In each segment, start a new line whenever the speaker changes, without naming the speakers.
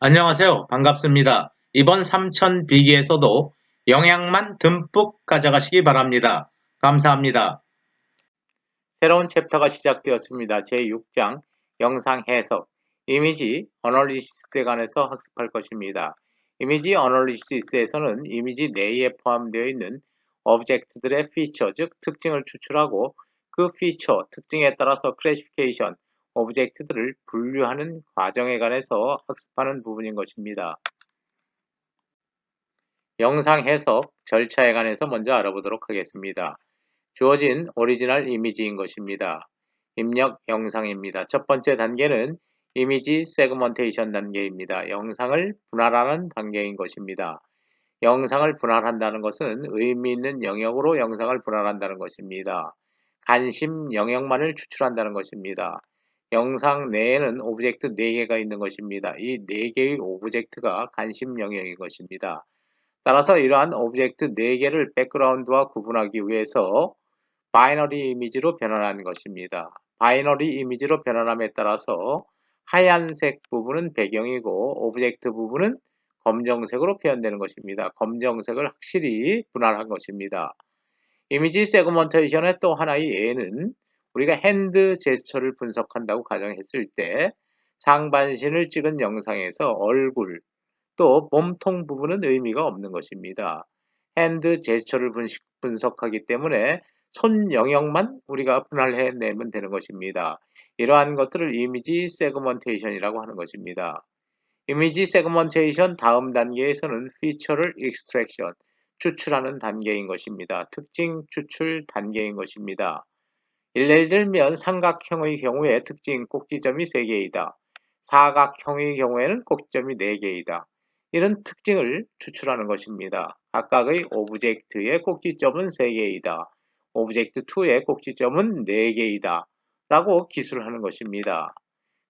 안녕하세요. 반갑습니다. 이번 삼천 비기에서도 영양만 듬뿍 가져가시기 바랍니다. 감사합니다. 새로운 챕터가 시작되었습니다. 제6장 영상 해석 이미지 어널리시스에 관해서 학습할 것입니다. 이미지 어널리시스에서는 이미지 내에 포함되어 있는 오브젝트들의 피처, 즉 특징을 추출하고 그 피처, 특징에 따라서 클래시피케이션, 오브젝트들을 분류하는 과정에 관해서 학습하는 부분인 것입니다. 영상 해석 절차에 관해서 먼저 알아보도록 하겠습니다. 주어진 오리지널 이미지인 것입니다. 입력 영상입니다. 첫 번째 단계는 이미지 세그먼테이션 단계입니다. 영상을 분할하는 단계인 것입니다. 영상을 분할한다는 것은 의미 있는 영역으로 영상을 분할한다는 것입니다. 관심 영역만을 추출한다는 것입니다. 영상 내에는 오브젝트 4개가 있는 것입니다. 이 4개의 오브젝트가 관심 영역인 것입니다. 따라서 이러한 오브젝트 4개를 백그라운드와 구분하기 위해서 바이너리 이미지로 변환하는 것입니다. 바이너리 이미지로 변환함에 따라서 하얀색 부분은 배경이고 오브젝트 부분은 검정색으로 표현되는 것입니다. 검정색을 확실히 분할한 것입니다. 이미지 세그먼테이션의 또 하나의 예는 우리가 핸드 제스처를 분석한다고 가정했을 때 상반신을 찍은 영상에서 얼굴 또 몸통 부분은 의미가 없는 것입니다. 핸드 제스처를 분석하기 때문에 손 영역만 우리가 분할해내면 되는 것입니다. 이러한 것들을 이미지 세그먼테이션이라고 하는 것입니다. 이미지 세그먼테이션 다음 단계에서는 피처를 익스트랙션, 추출하는 단계인 것입니다. 특징 추출 단계인 것입니다. 예를 들면 삼각형의 경우에 특징 꼭지점이 3개이다. 사각형의 경우에는 꼭지점이 4개이다. 이런 특징을 추출하는 것입니다. 각각의 오브젝트의 꼭지점은 3개이다. 오브젝트 2의 꼭지점은 4개이다. 라고 기술하는 것입니다.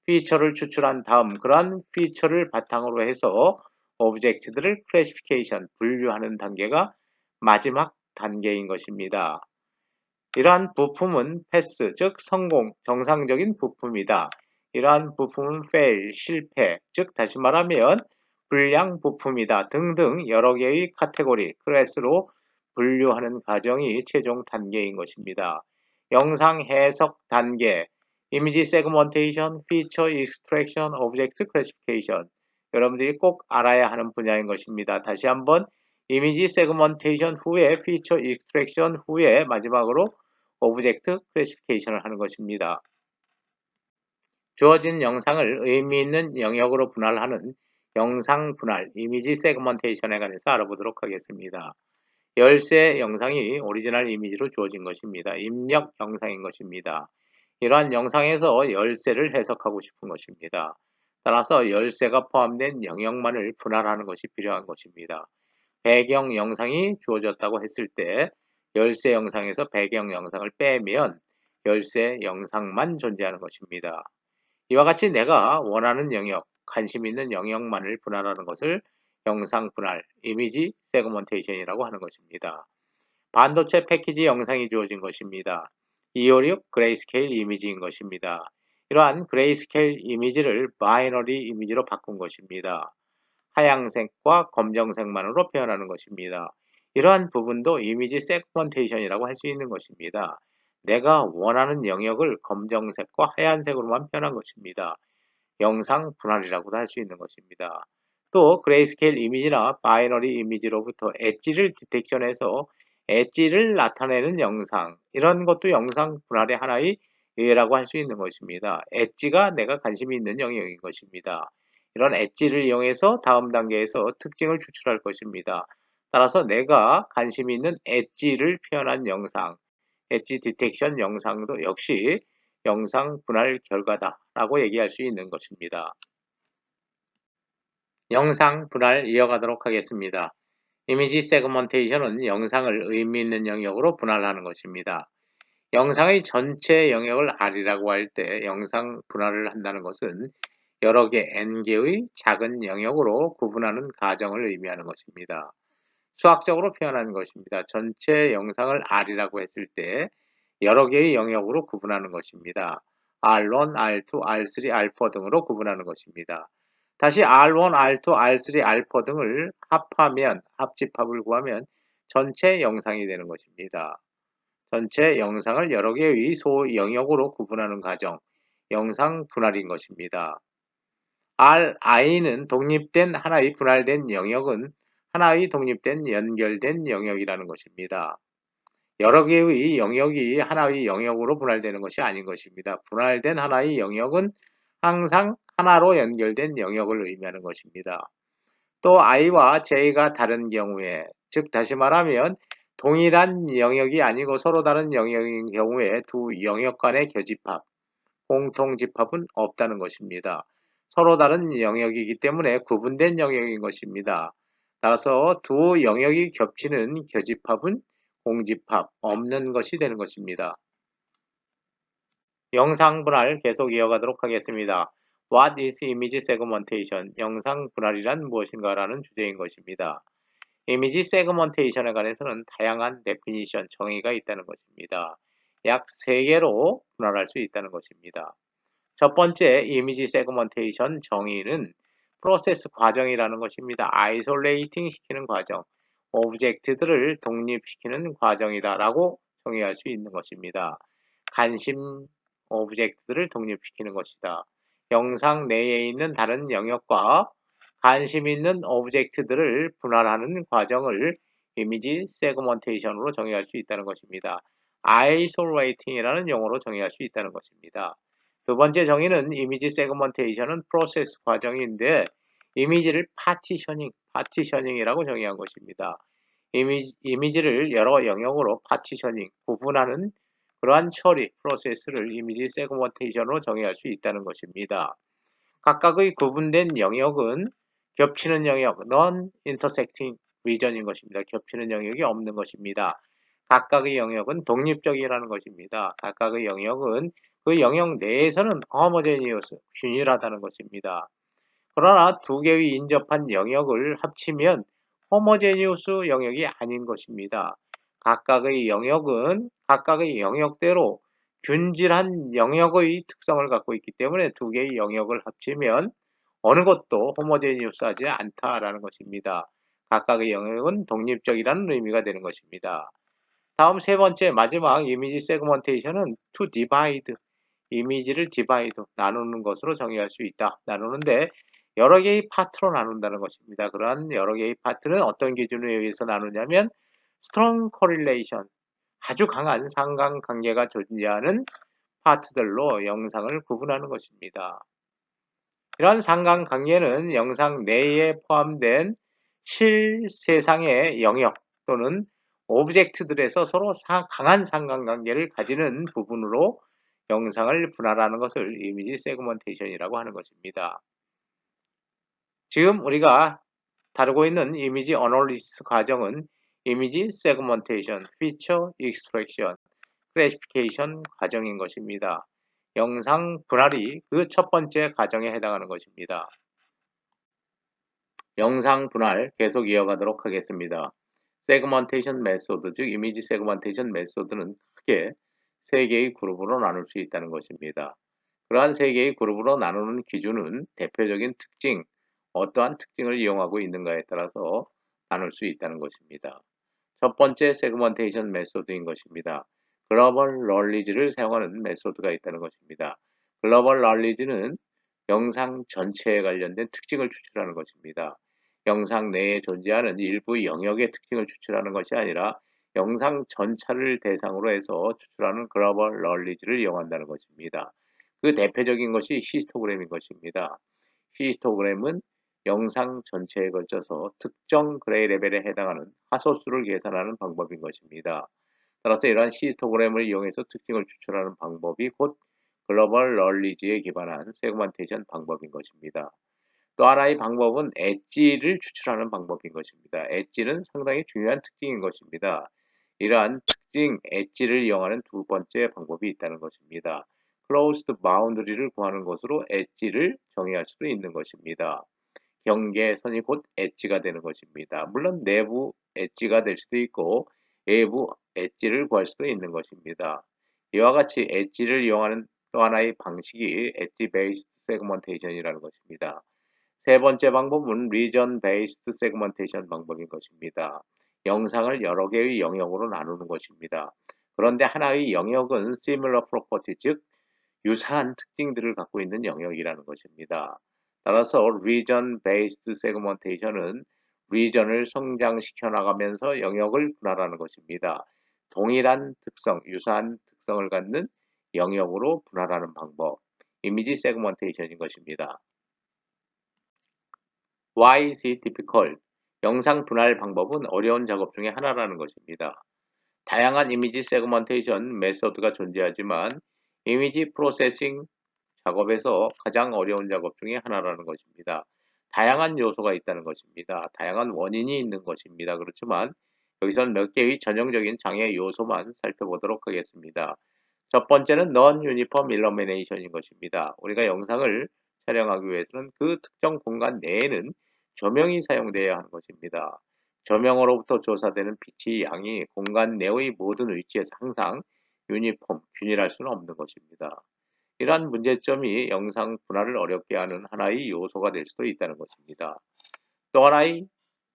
피처를 추출한 다음 그러한 피처를 바탕으로 해서 오브젝트들을 클래시피케이션, 분류하는 단계가 마지막 단계인 것입니다. 이러한 부품은 패스, 즉 성공, 정상적인 부품이다. 이러한 부품은 fail, 실패, 즉 다시 말하면 불량 부품이다 등등 여러 개의 카테고리, 클래스로 분류하는 과정이 최종 단계인 것입니다. 영상 해석 단계, 이미지 세그먼테이션, 피처 익스트랙션, 오브젝트 클래시피케이션 여러분들이 꼭 알아야 하는 분야인 것입니다. 다시 한번 이미지 세그먼테이션 후에 피처 익스트랙션 후에 마지막으로 오브젝트 클래시피케이션을 하는 것입니다. 주어진 영상을 의미 있는 영역으로 분할하는 영상 분할, 이미지 세그먼테이션에 관해서 알아보도록 하겠습니다. 열쇠 영상이 오리지널 이미지로 주어진 것입니다. 입력 영상인 것입니다. 이러한 영상에서 열쇠를 해석하고 싶은 것입니다. 따라서 열쇠가 포함된 영역만을 분할하는 것이 필요한 것입니다. 배경 영상이 주어졌다고 했을 때 열쇠 영상에서 배경 영상을 빼면 열쇠 영상만 존재하는 것입니다. 이와 같이 내가 원하는 영역, 관심 있는 영역만을 분할하는 것을 영상 분할, 이미지 세그먼테이션이라고 하는 것입니다. 반도체 패키지 영상이 주어진 것입니다. 256 그레이스케일 이미지인 것입니다. 이러한 그레이스케일 이미지를 바이너리 이미지로 바꾼 것입니다. 하양색과 검정색만으로 표현하는 것입니다. 이러한 부분도 이미지 세그먼테이션이라고 할 수 있는 것입니다. 내가 원하는 영역을 검정색과 하얀색으로만 표현한 것입니다. 영상 분할이라고도 할 수 있는 것입니다. 또 그레이스케일 이미지나 바이너리 이미지로부터 엣지를 디텍션해서 엣지를 나타내는 영상, 이런 것도 영상 분할의 하나의 예라고 할 수 있는 것입니다. 엣지가 내가 관심이 있는 영역인 것입니다. 이런 엣지를 이용해서 다음 단계에서 특징을 추출할 것입니다. 따라서 내가 관심이 있는 엣지를 표현한 영상, 엣지 디텍션 영상도 역시 영상 분할 결과다라고 얘기할 수 있는 것입니다. 영상 분할 이어가도록 하겠습니다. 이미지 세그먼테이션은 영상을 의미 있는 영역으로 분할하는 것입니다. 영상의 전체 영역을 R이라고 할 때 영상 분할을 한다는 것은 여러 개 N개의 작은 영역으로 구분하는 과정을 의미하는 것입니다. 수학적으로 표현하는 것입니다. 전체 영상을 R이라고 했을 때 여러 개의 영역으로 구분하는 것입니다. R1, R2, R3, R4 등으로 구분하는 것입니다. 다시 R1, R2, R3, R4 등을 합하면 합집합을 구하면 전체 영상이 되는 것입니다. 전체 영상을 여러 개의 소영역으로 구분하는 과정, 영상 분할인 것입니다. Ri는 독립된 하나의 분할된 영역은 하나의 독립된 연결된 영역이라는 것입니다. 여러 개의 영역이 하나의 영역으로 분할되는 것이 아닌 것입니다. 분할된 하나의 영역은 항상 하나로 연결된 영역을 의미하는 것입니다. 또 i와 j가 다른 경우에, 즉 다시 말하면 동일한 영역이 아니고 서로 다른 영역인 경우에 두 영역 간의 교집합, 공통집합은 없다는 것입니다. 서로 다른 영역이기 때문에 구분된 영역인 것입니다. 따라서 두 영역이 겹치는 교집합은 공집합, 없는 것이 되는 것입니다. 영상 분할 계속 이어가도록 하겠습니다. What is image segmentation? 영상 분할이란 무엇인가 라는 주제인 것입니다. 이미지 세그먼테이션에 관해서는 다양한 데피니션, 정의가 있다는 것입니다. 약 3개로 분할할 수 있다는 것입니다. 첫 번째 이미지 세그먼테이션 정의는 프로세스 과정이라는 것입니다. 아이솔레이팅 시키는 과정, 오브젝트들을 독립시키는 과정이다 라고 정의할 수 있는 것입니다. 관심 오브젝트들을 독립시키는 것이다. 영상 내에 있는 다른 영역과 관심 있는 오브젝트들을 분할하는 과정을 이미지 세그먼테이션으로 정의할 수 있다는 것입니다. 아이솔레이팅이라는 용어로 정의할 수 있다는 것입니다. 두 번째 정의는 이미지 세그먼테이션은 프로세스 과정인데 이미지를 파티셔닝이라고 정의한 것입니다. 이미지를 여러 영역으로 파티셔닝, 구분하는 그러한 처리, 프로세스를 이미지 세그먼테이션으로 정의할 수 있다는 것입니다. 각각의 구분된 영역은 겹치는 영역, non-intersecting region인 것입니다. 겹치는 영역이 없는 것입니다. 각각의 영역은 독립적이라는 것입니다. 각각의 영역은 그 영역 내에서는 homogeneous, 균일하다는 것입니다. 그러나 두 개의 인접한 영역을 합치면 homogeneous 영역이 아닌 것입니다. 각각의 영역은 각각의 영역대로 균질한 영역의 특성을 갖고 있기 때문에 두 개의 영역을 합치면 어느 것도 호모제니우스하지 않다라는 것입니다. 각각의 영역은 독립적이라는 의미가 되는 것입니다. 다음 세 번째 마지막 이미지 세그먼테이션은 to divide, 이미지를 divide, 나누는 것으로 정의할 수 있다. 나누는데 여러 개의 파트로 나눈다는 것입니다. 그러한 여러 개의 파트는 어떤 기준에 의해서 나누냐면 strong correlation, 아주 강한 상관관계가 존재하는 파트들로 영상을 구분하는 것입니다. 이러한 상관관계는 영상 내에 포함된 실세상의 영역 또는 오브젝트들에서 서로 강한 상관관계를 가지는 부분으로 영상을 분할하는 것을 이미지 세그먼테이션이라고 하는 것입니다. 지금 우리가 다루고 있는 이미지 어널리시스 과정은 이미지 세그먼테이션, 피처 익스트랙션, 클래시피케이션 과정인 것입니다. 영상 분할이 그 첫 번째 과정에 해당하는 것입니다. 영상 분할 계속 이어가도록 하겠습니다. 세그먼테이션 메소드, 즉 이미지 세그먼테이션 메소드는 크게 3개의 그룹으로 나눌 수 있다는 것입니다. 그러한 3개의 그룹으로 나누는 기준은 대표적인 특징, 어떠한 특징을 이용하고 있는가에 따라서 나눌 수 있다는 것입니다. 첫 번째 세그먼테이션 메소드인 것입니다. 글로벌 널리지를 사용하는 메소드가 있다는 것입니다. 글로벌 널리지는 영상 전체에 관련된 특징을 추출하는 것입니다. 영상 내에 존재하는 일부 영역의 특징을 추출하는 것이 아니라 영상 전체를 대상으로 해서 추출하는 글로벌 널리지를 이용한다는 것입니다. 그 대표적인 것이 히스토그램인 것입니다. 히스토그램은 영상 전체에 걸쳐서 특정 그레이 레벨에 해당하는 하소수를 계산하는 방법인 것입니다. 따라서 이러한 히스토그램을 이용해서 특징을 추출하는 방법이 곧 글로벌 널리지에 기반한 세그먼테이션 방법인 것입니다. 또 하나의 방법은 엣지를 추출하는 방법인 것입니다. 엣지는 상당히 중요한 특징인 것입니다. 이러한 특징 엣지를 이용하는 두 번째 방법이 있다는 것입니다. closed boundary를 구하는 것으로 엣지를 정의할 수도 있는 것입니다. 경계선이 곧 엣지가 되는 것입니다. 물론 내부 엣지가 될 수도 있고 외부 엣지를 구할 수도 있는 것입니다. 이와 같이 엣지를 이용하는 또 하나의 방식이 엣지 베이스드 세그먼테이션이라는 것입니다. 세 번째 방법은 Region Based Segmentation 방법인 것입니다. 영상을 여러 개의 영역으로 나누는 것입니다. 그런데 하나의 영역은 Similar Property, 즉 유사한 특징들을 갖고 있는 영역이라는 것입니다. 따라서 Region Based Segmentation은 region을 성장시켜 나가면서 영역을 분할하는 것입니다. 동일한 특성, 유사한 특성을 갖는 영역으로 분할하는 방법, 이미지 세그먼테이션인 것입니다. Why is it difficult? 영상 분할 방법은 어려운 작업 중에 하나라는 것입니다. 다양한 이미지 세그먼테이션 메소드가 존재하지만 이미지 프로세싱 작업에서 가장 어려운 작업 중에 하나라는 것입니다. 다양한 요소가 있다는 것입니다. 다양한 원인이 있는 것입니다. 그렇지만 여기서는 몇 개의 전형적인 장애 요소만 살펴보도록 하겠습니다. 첫 번째는 Non-Uniform Illumination인 것입니다. 우리가 영상을 촬영하기 위해서는 그 특정 공간 내에는 조명이 사용되어야 하는 것입니다. 조명으로부터 조사되는 빛의 양이 공간 내의 모든 위치에서 항상 유니폼, 균일할 수는 없는 것입니다. 이러한 문제점이 영상 분할을 어렵게 하는 하나의 요소가 될 수도 있다는 것입니다. 또 하나의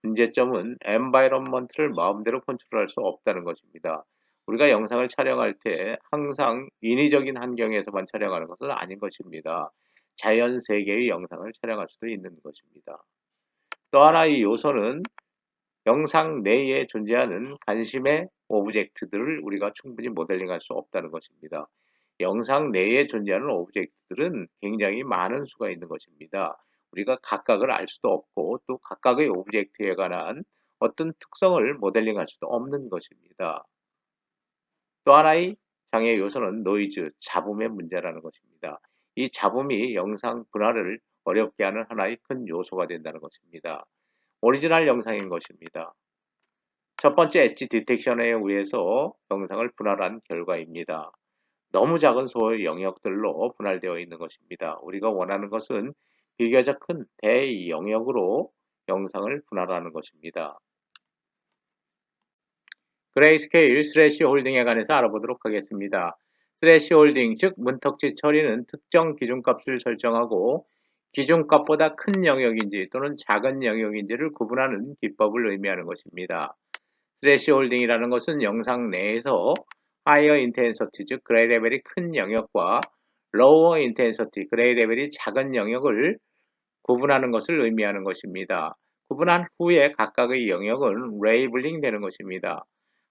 문제점은 environment를 마음대로 컨트롤할 수 없다는 것입니다. 우리가 영상을 촬영할 때 항상 인위적인 환경에서만 촬영하는 것은 아닌 것입니다. 자연 세계의 영상을 촬영할 수도 있는 것입니다. 또 하나의 요소는 영상 내에 존재하는 관심의 오브젝트들을 우리가 충분히 모델링할 수 없다는 것입니다. 영상 내에 존재하는 오브젝트들은 굉장히 많은 수가 있는 것입니다. 우리가 각각을 알 수도 없고 또 각각의 오브젝트에 관한 어떤 특성을 모델링할 수도 없는 것입니다. 또 하나의 장애 요소는 노이즈, 잡음의 문제라는 것입니다. 이 잡음이 영상 분할을 어렵게 하는 하나의 큰 요소가 된다는 것입니다. 오리지널 영상인 것입니다. 첫 번째 엣지 디텍션에 의해서 영상을 분할한 결과입니다. 너무 작은 소의 영역들로 분할되어 있는 것입니다. 우리가 원하는 것은 비교적 큰 대영역으로 영상을 분할하는 것입니다. 그레이스케일 스래시 홀딩에 관해서 알아보도록 하겠습니다. 스래시 홀딩, 즉 문턱치 처리는 특정 기준값을 설정하고 기준값보다 큰 영역인지 또는 작은 영역인지를 구분하는 기법을 의미하는 것입니다. 스래시 홀딩이라는 것은 영상 내에서 하이어 인텐서티, 즉 그레이 레벨이 큰 영역과 로워 인텐서티, 그레이 레벨이 작은 영역을 구분하는 것을 의미하는 것입니다. 구분한 후에 각각의 영역은 레이블링 되는 것입니다.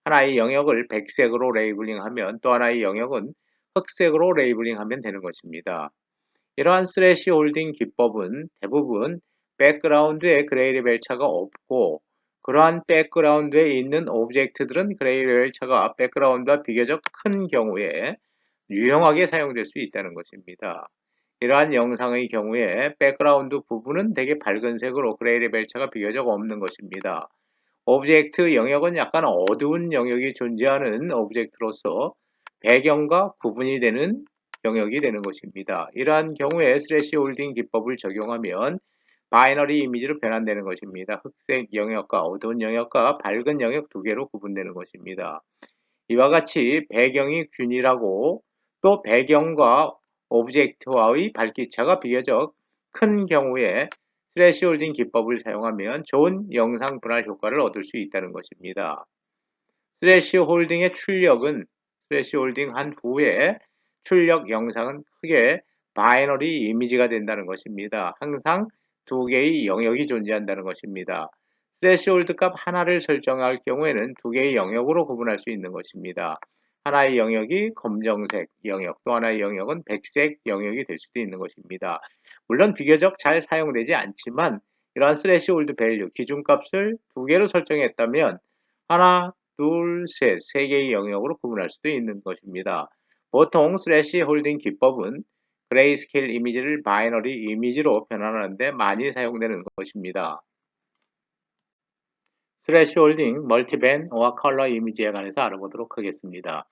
하나의 영역을 백색으로 레이블링하면 또 하나의 영역은 흑색으로 레이블링하면 되는 것입니다. 이러한 스래시 홀딩 기법은 대부분 백그라운드에 그레이 레벨 차가 없고 그러한 백그라운드에 있는 오브젝트들은 그레이 레벨 차가 백그라운드와 비교적 큰 경우에 유용하게 사용될 수 있다는 것입니다. 이러한 영상의 경우에 백그라운드 부분은 대개 밝은 색으로 그레이 레벨 차가 비교적 없는 것입니다. 오브젝트 영역은 약간 어두운 영역이 존재하는 오브젝트로서 배경과 구분이 되는 영역이 되는 것입니다. 이러한 경우에 스래시 홀딩 기법을 적용하면 바이너리 이미지로 변환되는 것입니다. 흑색 영역과 어두운 영역과 밝은 영역 두 개로 구분되는 것입니다. 이와 같이 배경이 균일하고 또 배경과 오브젝트와의 밝기차가 비교적 큰 경우에 스래시홀딩 기법을 사용하면 좋은 영상 분할 효과를 얻을 수 있다는 것입니다. 스래시홀딩의 출력은 스래시홀딩한 후에 출력 영상은 크게 바이너리 이미지가 된다는 것입니다. 항상 두 개의 영역이 존재한다는 것입니다. 스래시홀드 값 하나를 설정할 경우에는 두 개의 영역으로 구분할 수 있는 것입니다. 하나의 영역이 검정색 영역, 또 하나의 영역은 백색 영역이 될 수도 있는 것입니다. 물론 비교적 잘 사용되지 않지만 이러한 스래시홀드 밸류, 기준값을 두 개로 설정했다면 하나, 둘, 셋, 세 개의 영역으로 구분할 수도 있는 것입니다. 보통 스래시 홀딩 기법은 그레이스케일 이미지를 바이너리 이미지로 변환하는 데 많이 사용되는 것입니다. 스래시 홀딩, 멀티밴드와 컬러 이미지에 관해서 알아보도록 하겠습니다.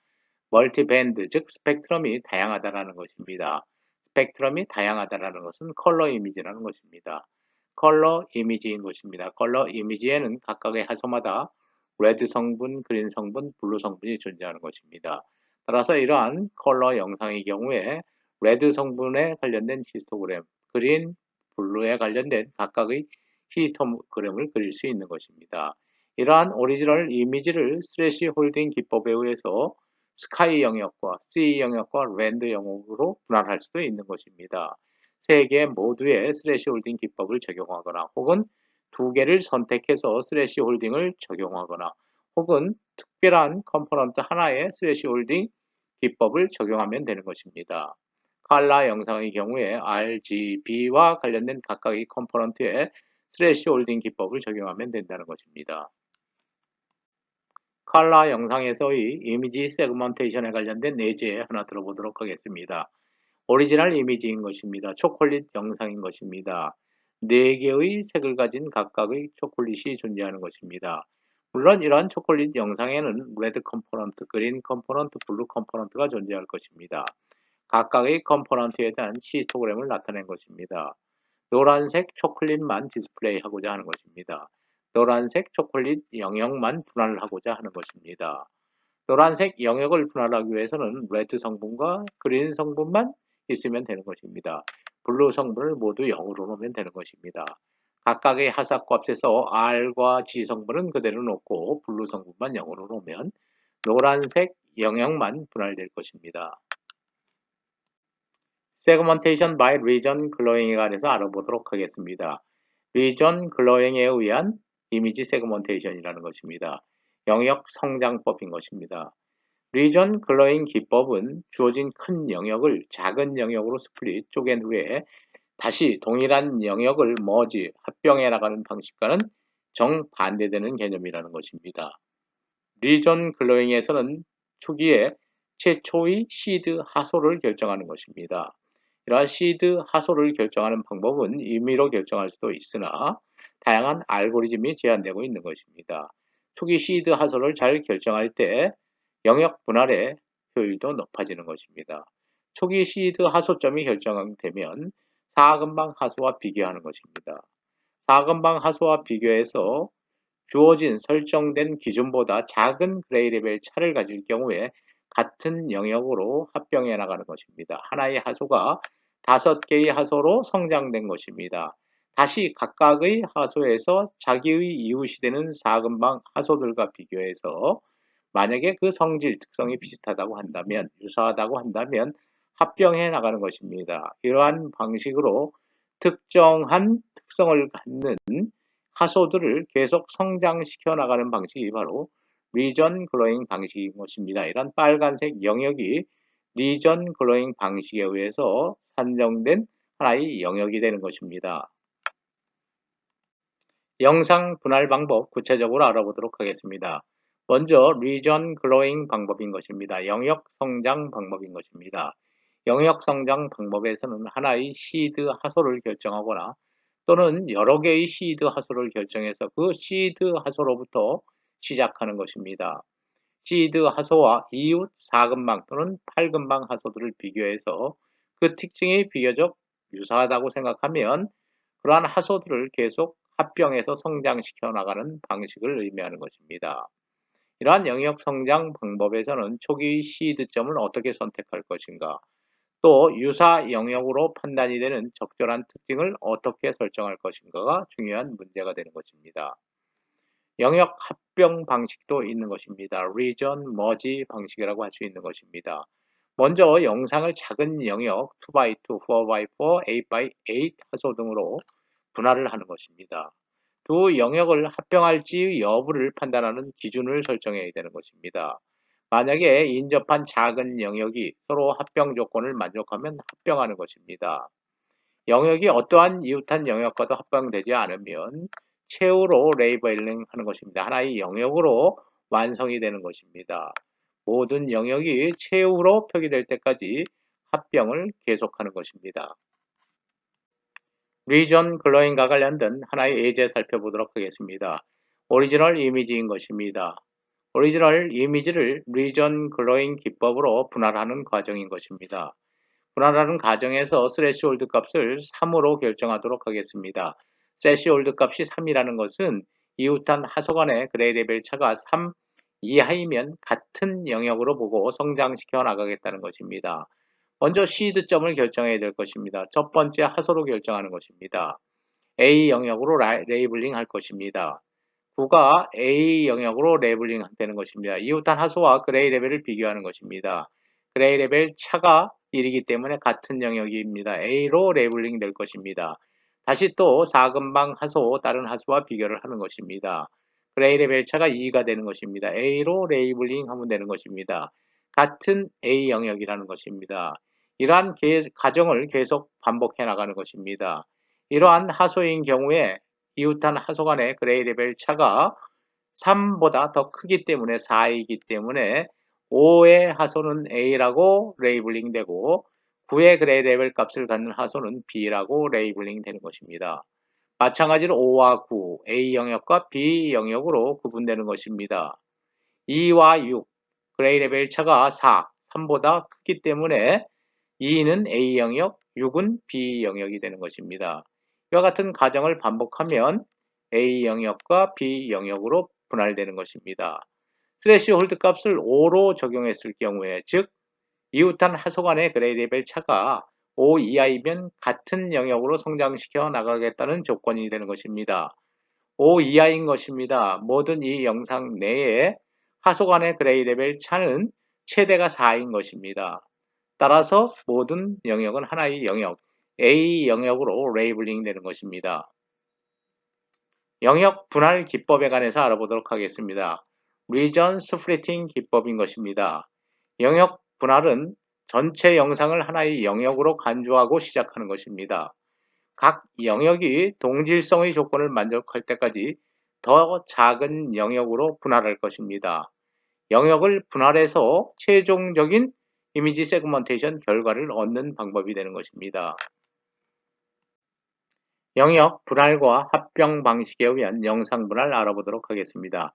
멀티밴드, 즉 스펙트럼이 다양하다는 것입니다. 스펙트럼이 다양하다는 것은 컬러 이미지라는 것입니다. 컬러 이미지인 것입니다. 컬러 이미지에는 각각의 하소마다 레드 성분, 그린 성분, 블루 성분이 존재하는 것입니다. 따라서 이러한 컬러 영상의 경우에 레드 성분에 관련된 히스토그램, 그린, 블루에 관련된 각각의 히스토그램을 그릴 수 있는 것입니다. 이러한 오리지널 이미지를 스래시 홀딩 기법에 의해서 스카이 영역과 C 영역과 랜드 영역으로 분할할 수도 있는 것입니다. 세 개 모두의 스래시 홀딩 기법을 적용하거나 혹은 두 개를 선택해서 스래시 홀딩을 적용하거나 혹은 특별한 컴포넌트 하나의 스래시 홀딩 기법을 적용하면 되는 것입니다. 칼라 영상의 경우에 RGB와 관련된 각각의 컴포넌트에 스래시 홀딩 기법을 적용하면 된다는 것입니다. 칼라 영상에서의 이미지 세그먼테이션에 관련된 예제 하나 들어보도록 하겠습니다. 오리지널 이미지인 것입니다. 초콜릿 영상인 것입니다. 4개의 색을 가진 각각의 초콜릿이 존재하는 것입니다. 물론 이러한 초콜릿 영상에는 레드 컴포넌트, 그린 컴포넌트, 블루 컴포넌트가 존재할 것입니다. 각각의 컴포넌트에 대한 히스토그램을 나타낸 것입니다. 노란색 초콜릿만 디스플레이하고자 하는 것입니다. 노란색 초콜릿 영역만 분할을 하고자 하는 것입니다. 노란색 영역을 분할하기 위해서는 레드 성분과 그린 성분만 있으면 되는 것입니다. 블루 성분을 모두 0으로 놓으면 되는 것입니다. 각각의 하사값에서 R과 G 성분은 그대로 놓고 블루 성분만 0으로 놓으면 노란색 영역만 분할될 것입니다. 세그먼테이션 바이 리전 글로잉에 관해서 알아보도록 하겠습니다. 리전 글로잉에 의한 이미지 세그먼테이션이라는 것입니다. 영역 성장법인 것입니다. 리전 글로잉 기법은 주어진 큰 영역을 작은 영역으로 스플릿 쪼갠 후에 다시 동일한 영역을 머지 합병해 나가는 방식과는 정반대되는 개념이라는 것입니다. 리전 글로잉에서는 초기에 최초의 시드 하소를 결정하는 것입니다. 이러한 시드 하소를 결정하는 방법은 임의로 결정할 수도 있으나 다양한 알고리즘이 제한되고 있는 것입니다. 초기 시드 하소를 잘 결정할 때 영역 분할의 효율도 높아지는 것입니다. 초기 시드 하소점이 결정되면 사근방 하소와 비교하는 것입니다. 사근방 하소와 비교해서 주어진 설정된 기준보다 작은 그레이 레벨 차를 가질 경우에 같은 영역으로 합병해 나가는 것입니다. 하나의 하소가 5개의 하소로 성장된 것입니다. 다시 각각의 하소에서 자기의 이웃이 되는 사근방 하소들과 비교해서 만약에 그 성질, 특성이 비슷하다고 한다면, 유사하다고 한다면 합병해 나가는 것입니다. 이러한 방식으로 특정한 특성을 갖는 하소들을 계속 성장시켜 나가는 방식이 바로 리전 글로잉 방식인 것입니다. 이런 빨간색 영역이 리전 글로잉 방식에 의해서 산정된 하나의 영역이 되는 것입니다. 영상 분할 방법 구체적으로 알아보도록 하겠습니다. 먼저 리전 글로잉 방법인 것입니다. 영역 성장 방법인 것입니다. 영역 성장 방법에서는 하나의 시드 하소를 결정하거나 또는 여러 개의 시드 하소를 결정해서 그 시드 하소로부터 시작하는 것입니다. 시드 하소와 이웃 4근방 또는 8근방 하소들을 비교해서 그 특징이 비교적 유사하다고 생각하면 그러한 하소들을 계속 합병해서 성장시켜 나가는 방식을 의미하는 것입니다. 이러한 영역 성장 방법에서는 초기 시드점을 어떻게 선택할 것인가, 또 유사 영역으로 판단이 되는 적절한 특징을 어떻게 설정할 것인가가 중요한 문제가 되는 것입니다. 영역 합병 방식도 있는 것입니다. Region Merge 방식이라고 할 수 있는 것입니다. 먼저 영상을 작은 영역 2x2, 4x4, 8x8 하소 등으로 분할을 하는 것입니다. 두 영역을 합병할지 여부를 판단하는 기준을 설정해야 되는 것입니다. 만약에 인접한 작은 영역이 서로 합병 조건을 만족하면 합병하는 것입니다. 영역이 어떠한 이웃한 영역과도 합병되지 않으면 최후로 레이벨링 하는 것입니다. 하나의 영역으로 완성이 되는 것입니다. 모든 영역이 최후로 표기될 때까지 합병을 계속하는 것입니다. 리전 글로잉과 관련된 하나의 예제 살펴보도록 하겠습니다. 오리지널 이미지인 것입니다. 오리지널 이미지를 리전 글로잉 기법으로 분할하는 과정인 것입니다. 분할하는 과정에서 스레시홀드 값을 3으로 결정하도록 하겠습니다. 스레시홀드 값이 3이라는 것은 이웃한 하소 간의 그레이 레벨 차가 3 이하이면 같은 영역으로 보고 성장시켜 나가겠다는 것입니다. 먼저 시드점을 결정해야 될 것입니다. 첫 번째 하소로 결정하는 것입니다. A 영역으로 레이블링 할 것입니다. 구가 A 영역으로 레이블링 되는 것입니다. 이웃한 하소와 그레이 레벨을 비교하는 것입니다. 그레이 레벨 차가 1이기 때문에 같은 영역입니다. A로 레이블링 될 것입니다. 다시 또 4근방 하소, 다른 하소와 비교를 하는 것입니다. 그레이 레벨 차가 2가 되는 것입니다. A로 레이블링 하면 되는 것입니다. 같은 A 영역이라는 것입니다. 이러한 과정을 계속 반복해 나가는 것입니다. 이러한 하소인 경우에 이웃한 하소 간의 그레이 레벨 차가 3보다 더 크기 때문에 4이기 때문에 5의 하소는 A라고 레이블링 되고 9의 그레이 레벨 값을 갖는 하소는 B라고 레이블링 되는 것입니다. 마찬가지로 5와 9, A 영역과 B 영역으로 구분되는 것입니다. 2와 6, 그레이 레벨 차가 4, 3보다 크기 때문에 2는 A 영역, 6은 B 영역이 되는 것입니다. 이와 같은 과정을 반복하면 A 영역과 B 영역으로 분할되는 것입니다. 스레시홀드 값을 5로 적용했을 경우에, 즉 이웃한 하소 간의 그레이 레벨 차가 5 이하이면 같은 영역으로 성장시켜 나가겠다는 조건이 되는 것입니다. 5 이하인 것입니다. 모든 이 영상 내에 하소 간의 그레이 레벨 차는 최대가 4인 것입니다. 따라서 모든 영역은 하나의 영역, A 영역으로 레이블링 되는 것입니다. 영역 분할 기법에 관해서 알아보도록 하겠습니다. 리전 스플리팅 기법인 것입니다. 영역 분할은 전체 영상을 하나의 영역으로 간주하고 시작하는 것입니다. 각 영역이 동질성의 조건을 만족할 때까지 더 작은 영역으로 분할할 것입니다. 영역을 분할해서 최종적인 이미지 세그먼테이션 결과를 얻는 방법이 되는 것입니다. 영역 분할과 합병 방식에 의한 영상 분할 알아보도록 하겠습니다.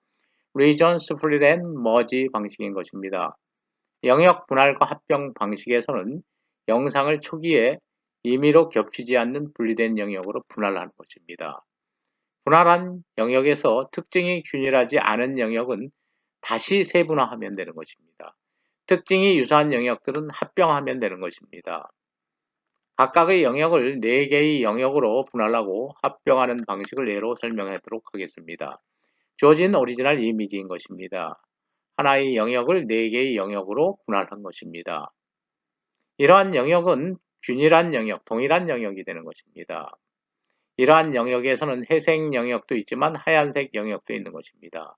Region Split and Merge 방식인 것입니다. 영역 분할과 합병 방식에서는 영상을 초기에 임의로 겹치지 않는 분리된 영역으로 분할하는 것입니다. 분할한 영역에서 특징이 균일하지 않은 영역은 다시 세분화하면 되는 것입니다. 특징이 유사한 영역들은 합병하면 되는 것입니다. 각각의 영역을 4개의 영역으로 분할하고 합병하는 방식을 예로 설명하도록 하겠습니다. 주어진 오리지널 이미지인 것입니다. 하나의 영역을 4개의 영역으로 분할한 것입니다. 이러한 영역은 균일한 영역, 동일한 영역이 되는 것입니다. 이러한 영역에서는 회색 영역도 있지만 하얀색 영역도 있는 것입니다.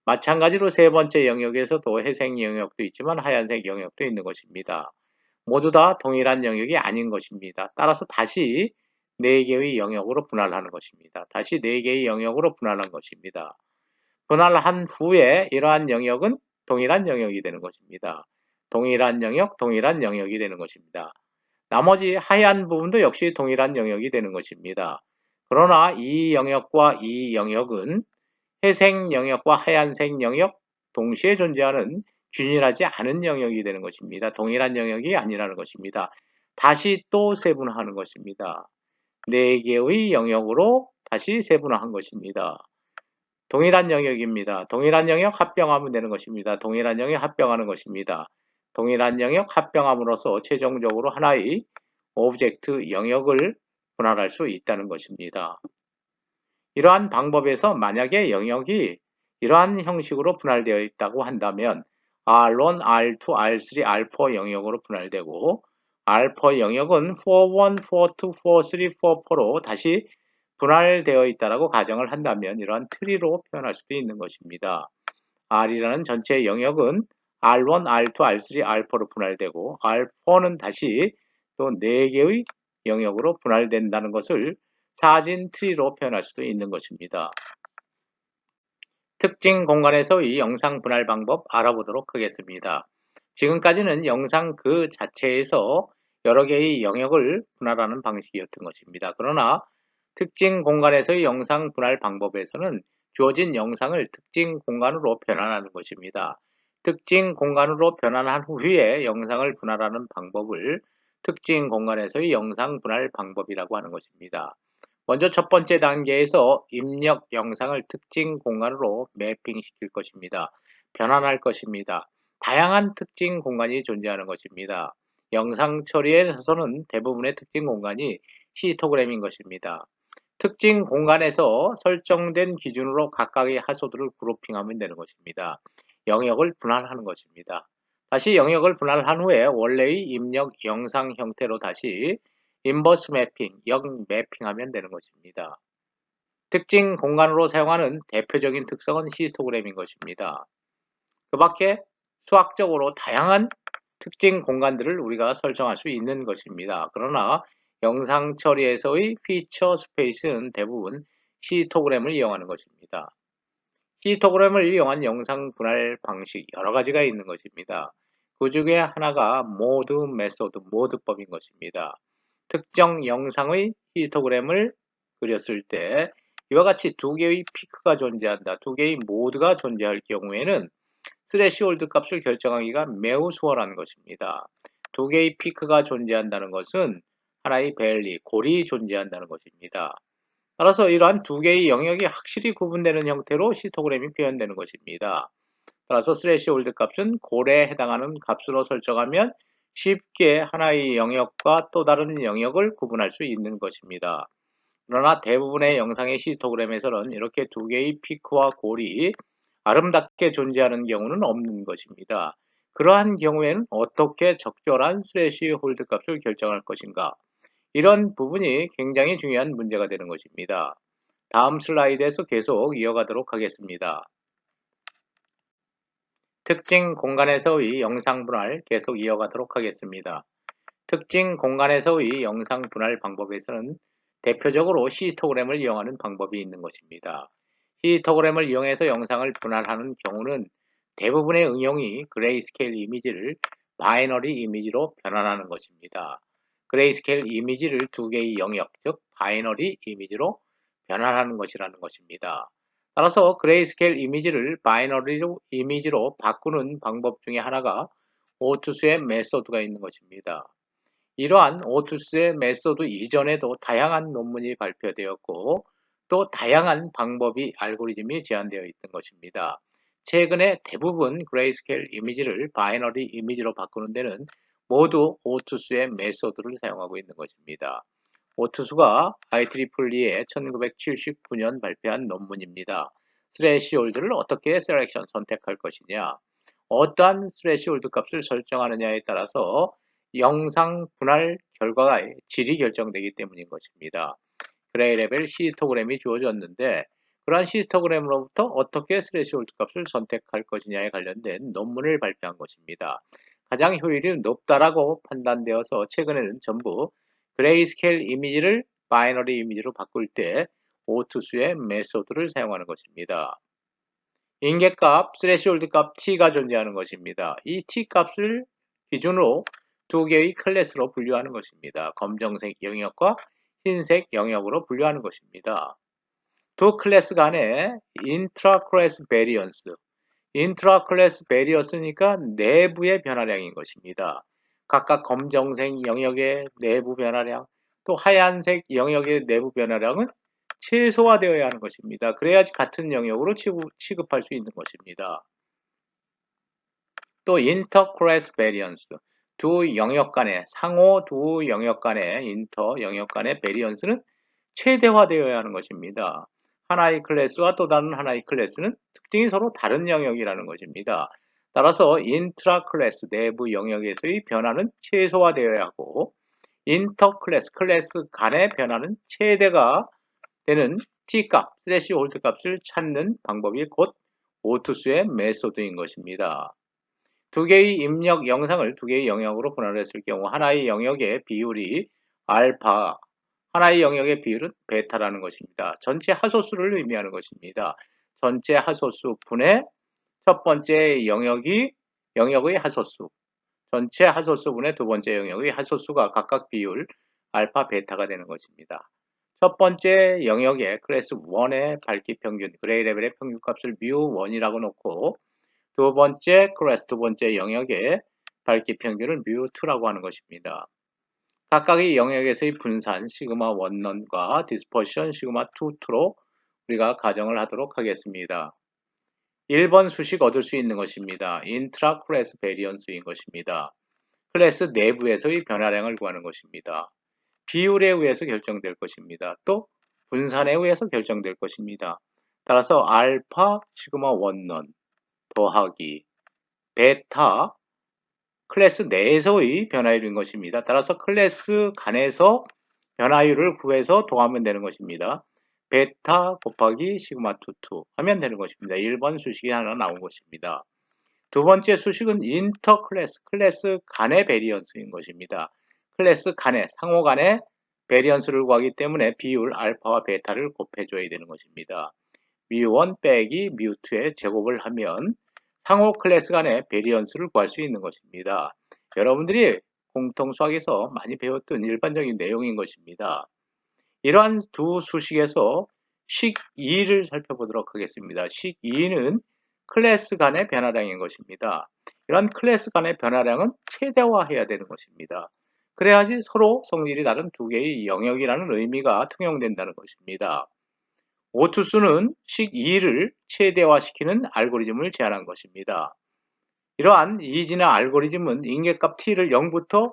마찬가지로 세 번째 영역에서도 회색 영역도 있지만 하얀색 영역도 있는 것입니다. 모두 다 동일한 영역이 아닌 것입니다. 따라서 다시 4개의 영역으로 분할하는 것입니다. 다시 4개의 영역으로 분할한 것입니다. 분할한 후에 이러한 영역은 동일한 영역이 되는 것입니다. 동일한 영역, 동일한 영역이 되는 것입니다. 나머지 하얀 부분도 역시 동일한 영역이 되는 것입니다. 그러나 이 영역과 이 영역은 회색 영역과 하얀색 영역 동시에 존재하는 균일하지 않은 영역이 되는 것입니다. 동일한 영역이 아니라는 것입니다. 다시 또 세분화하는 것입니다. 4개의 영역으로 다시 세분화한 것입니다. 동일한 영역입니다. 동일한 영역 합병하면 되는 것입니다. 동일한 영역 합병하는 것입니다. 동일한 영역 합병함으로써 최종적으로 하나의 오브젝트 영역을 분할할 수 있다는 것입니다. 이러한 방법에서 만약에 영역이 이러한 형식으로 분할되어 있다고 한다면 R1, R2, R3, R4 영역으로 분할되고 R4 영역은 4.1, 4.2, 4.3, 4.4로 다시 분할되어 있다고 가정을 한다면 이러한 트리로 표현할 수도 있는 것입니다. R이라는 전체 영역은 R1, R2, R3, R4로 분할되고 R4는 다시 또 4개의 영역으로 분할된다는 것을 사진 트리로 표현할 수도 있는 것입니다. 특징 공간에서의 영상 분할 방법 알아보도록 하겠습니다. 지금까지는 영상 그 자체에서 여러 개의 영역을 분할하는 방식이었던 것입니다. 그러나 특징 공간에서의 영상 분할 방법에서는 주어진 영상을 특징 공간으로 변환하는 것입니다. 특징 공간으로 변환한 후에 영상을 분할하는 방법을 특징 공간에서의 영상 분할 방법이라고 하는 것입니다. 먼저 첫 번째 단계에서 입력 영상을 특징 공간으로 매핑시킬 것입니다. 변환할 것입니다. 다양한 특징 공간이 존재하는 것입니다. 영상 처리에 있어서는 대부분의 특징 공간이 히스토그램인 것입니다. 특징 공간에서 설정된 기준으로 각각의 하소들을 그룹핑하면 되는 것입니다. 영역을 분할하는 것입니다. 다시 영역을 분할한 후에 원래의 입력 영상 형태로 다시 인버스 매핑, 역 매핑하면 되는 것입니다. 특징 공간으로 사용하는 대표적인 특성은 히스토그램인 것입니다. 그 밖에 수학적으로 다양한 특징 공간들을 우리가 설정할 수 있는 것입니다. 그러나 영상 처리에서의 피처 스페이스는 대부분 히스토그램을 이용하는 것입니다. 히스토그램을 이용한 영상 분할 방식 여러 가지가 있는 것입니다. 그 중에 하나가 모드 메소드, 모드법인 것입니다. 특정 영상의 히스토그램을 그렸을 때 이와 같이 두 개의 피크가 존재한다, 두 개의 모드가 존재할 경우에는 스레시홀드 값을 결정하기가 매우 수월한 것입니다. 두 개의 피크가 존재한다는 것은 하나의 밸리, 골이 존재한다는 것입니다. 따라서 이러한 두 개의 영역이 확실히 구분되는 형태로 히스토그램이 표현되는 것입니다. 따라서 스레시홀드 값은 골에 해당하는 값으로 설정하면 쉽게 하나의 영역과 또 다른 영역을 구분할 수 있는 것입니다. 그러나 대부분의 영상의 히스토그램에서는 이렇게 두 개의 피크와 골이 아름답게 존재하는 경우는 없는 것입니다. 그러한 경우에는 어떻게 적절한 스레시홀드 값을 결정할 것인가? 이런 부분이 굉장히 중요한 문제가 되는 것입니다. 다음 슬라이드에서 계속 이어가도록 하겠습니다. 특징 공간에서의 영상 분할 계속 이어가도록 하겠습니다. 특징 공간에서의 영상 분할 방법에서는 대표적으로 히스토그램을 이용하는 방법이 있는 것입니다. 히스토그램을 이용해서 영상을 분할하는 경우는 대부분의 응용이 그레이스케일 이미지를 바이너리 이미지로 변환하는 것입니다. 그레이스케일 이미지를 두 개의 영역, 즉 바이너리 이미지로 변환하는 것이라는 것입니다. 따라서 그레이스케일 이미지를 바이너리 이미지로 바꾸는 방법 중에 하나가 오투스의 메소드가 있는 것입니다. 이러한 오투스의 메소드 이전에도 다양한 논문이 발표되었고 또 다양한 방법이 알고리즘이 제안되어 있던 것입니다. 최근에 대부분 그레이스케일 이미지를 바이너리 이미지로 바꾸는 데는 모두 오투스의 메소드를 사용하고 있는 것입니다. 오투스가 IEEE의 1979년 발표한 논문입니다. 스레시홀드를 어떻게 셀렉션 선택할 것이냐, 어떠한 스레시홀드 값을 설정하느냐에 따라서 영상 분할 결과의 질이 결정되기 때문인 것입니다. 그레이 레벨 히스토그램이 주어졌는데 그러한 히스토그램으로부터 어떻게 스레시홀드 값을 선택할 것이냐에 관련된 논문을 발표한 것입니다. 가장 효율이 높다라고 판단되어서 최근에는 전부 그레이스케일 이미지를 바이너리 이미지로 바꿀 때 오투스의 메소드를 사용하는 것입니다. 인계값, 스레시홀드 값 t가 존재하는 것입니다. 이 t 값을 기준으로 두 개의 클래스로 분류하는 것입니다. 검정색 영역과 흰색 영역으로 분류하는 것입니다. 두 클래스 간의 인트라클래스 베리언스, 인트라클래스 베리언스니까 내부의 변화량인 것입니다. 각각 검정색 영역의 내부 변화량, 또 하얀색 영역의 내부 변화량은 최소화되어야 하는 것입니다. 그래야지 같은 영역으로 취급할 수 있는 것입니다. 또 인터클래스 베리언스, 두 영역 간의 상호 두 영역 간의 인터 영역 간의 베리언스는 최대화되어야 하는 것입니다. 하나의 클래스와 또 다른 하나의 클래스는 특징이 서로 다른 영역이라는 것입니다. 따라서 인트라 클래스 내부 영역에서의 변화는 최소화되어야 하고 인터 클래스 클래스 간의 변화는 최대가 되는 t값, 스레시홀드 값을 찾는 방법이 곧 오투스의 메소드인 것입니다. 두 개의 입력 영상을 두 개의 영역으로 분할했을 경우 하나의 영역의 비율이 알파, 하나의 영역의 비율은 베타라는 것입니다. 전체 하소수를 의미하는 것입니다. 전체 하소수 분의 첫 번째 영역의 하소수, 전체 하소수 분의 두 번째 영역의 하소수가 각각 비율 알파, 베타가 되는 것입니다. 첫 번째 영역의 클래스 1의 밝기 평균, 그레이 레벨의 평균값을 뮤1이라고 놓고 두 번째 클래스, 두 번째 영역의 밝기 평균을 뮤2라고 하는 것입니다. 각각의 영역에서의 분산 시그마 1넌과 디스퍼션 시그마 2로 우리가 가정을 하도록 하겠습니다. 1번 수식 얻을 수 있는 것입니다. 인트라 클래스 베리언스인 것입니다. 클래스 내부에서의 변화량을 구하는 것입니다. 비율에 의해서 결정될 것입니다. 또 분산에 의해서 결정될 것입니다. 따라서 알파 시그마 원론 더하기 베타 클래스 내에서의 변화율인 것입니다. 따라서 클래스 간에서 변화율을 구해서 더하면 되는 것입니다. 베타 곱하기 시그마 투 하면 되는 것입니다. 1번 수식이 하나 나온 것입니다. 두 번째 수식은 인터 클래스 간의 베리언스인 것입니다. 클래스 간의 상호 간의 베리언스를 구하기 때문에 비율 알파와 베타를 곱해줘야 되는 것입니다. 뮤1 빼기 뮤2의 제곱을 하면 상호 클래스 간의 베리언스를 구할 수 있는 것입니다. 여러분들이 공통 수학에서 많이 배웠던 일반적인 내용인 것입니다. 이러한 두 수식에서 식 2를 살펴보도록 하겠습니다. 식 2는 클래스 간의 변화량인 것입니다. 이러한 클래스 간의 변화량은 최대화해야 되는 것입니다. 그래야지 서로 성질이 다른 두 개의 영역이라는 의미가 통용된다는 것입니다. 오투수는 식 2를 최대화시키는 알고리즘을 제안한 것입니다. 이러한 이진화 알고리즘은 인계값 t를 0부터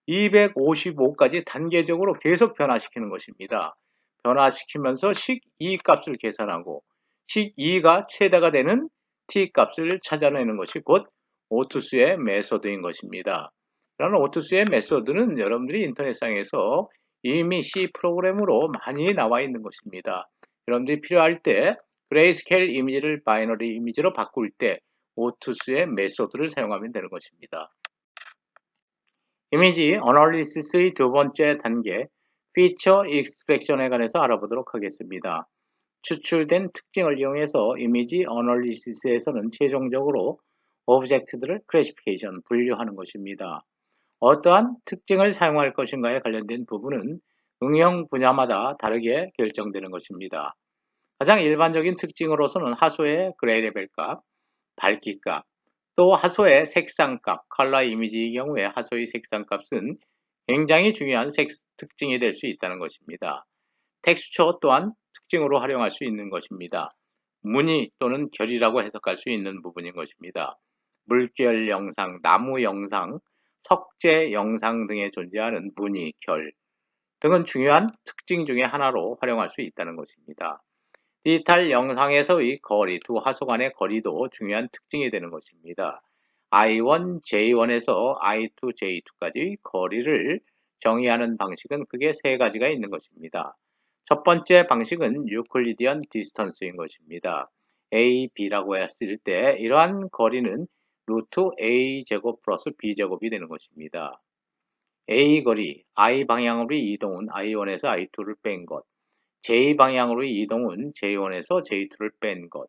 255까지 단계적으로 계속 변화시키는 것입니다. 변화시키면서 식 2 값을 계산하고 식 2가 최대가 되는 t 값을 찾아내는 것이 곧 오투수의 메소드인 것입니다. 이런 오투수의 메소드는 여러분들이 인터넷상에서 이미 C 프로그램으로 많이 나와 있는 것입니다. 여러분들이 필요할 때 그레이스케일 이미지를 바이너리 이미지로 바꿀 때 오투수의 메소드를 사용하면 되는 것입니다. 이미지 어널리시스의 두 번째 단계 피처 익스트랙션에 관해서 알아보도록 하겠습니다. 추출된 특징을 이용해서 이미지 어널리시스에서는 최종적으로 오브젝트들을 클래시피케이션, 분류하는 것입니다. 어떠한 특징을 사용할 것인가에 관련된 부분은 응용 분야마다 다르게 결정되는 것입니다. 가장 일반적인 특징으로서는 하소의 그레이 레벨 값, 밝기 값, 또 하소의 색상값, 컬러 이미지의 경우에 하소의 색상값은 굉장히 중요한 특징이 될 수 있다는 것입니다. 텍스처 또한 특징으로 활용할 수 있는 것입니다. 무늬 또는 결이라고 해석할 수 있는 부분인 것입니다. 물결 영상, 나무 영상, 석재 영상 등에 존재하는 무늬, 결 등은 중요한 특징 중의 하나로 활용할 수 있다는 것입니다. 디지털 영상에서의 거리, 두 하소 간의 거리도 중요한 특징이 되는 것입니다. I1, J1에서 I2, J2까지 거리를 정의하는 방식은 크게 세 가지가 있는 것입니다. 첫 번째 방식은 유클리디언 디스턴스인 것입니다. A, B라고 했을 때 이러한 거리는 루트 A 제곱 플러스 B 제곱이 되는 것입니다. A 거리, I 방향으로 이동은 I1에서 I2를 뺀 것, J 방향으로 이동은 J1에서 J2를 뺀 것,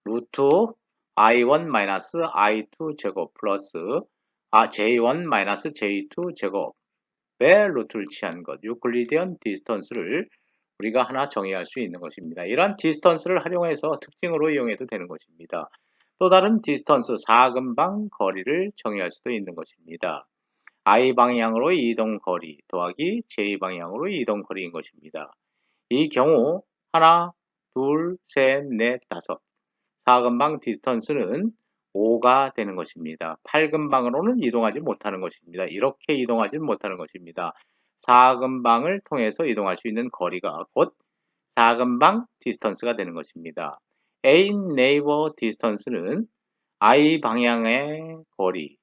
루트 I1-I2 제곱 플러스 J1-J2 제곱의 루트를 취한 것, 유클리디언 디스턴스를 우리가 하나 정의할 수 있는 것입니다. 이러한 디스턴스를 활용해서 특징으로 이용해도 되는 것입니다. 또 다른 디스턴스, 사근방 거리를 정의할 수도 있는 것입니다. I 방향으로 이동 거리 더하기 J 방향으로 이동 거리인 것입니다. 이 경우 하나, 둘, 셋, 넷, 다섯. 사근방 디스턴스는 5가 되는 것입니다. 8근방으로는 이동하지 못하는 것입니다. 이렇게 이동하지 못하는 것입니다. 사근방을 통해서 이동할 수 있는 거리가 곧 사근방 디스턴스가 되는 것입니다. A 네이버 디스턴스는 I 방향의 거리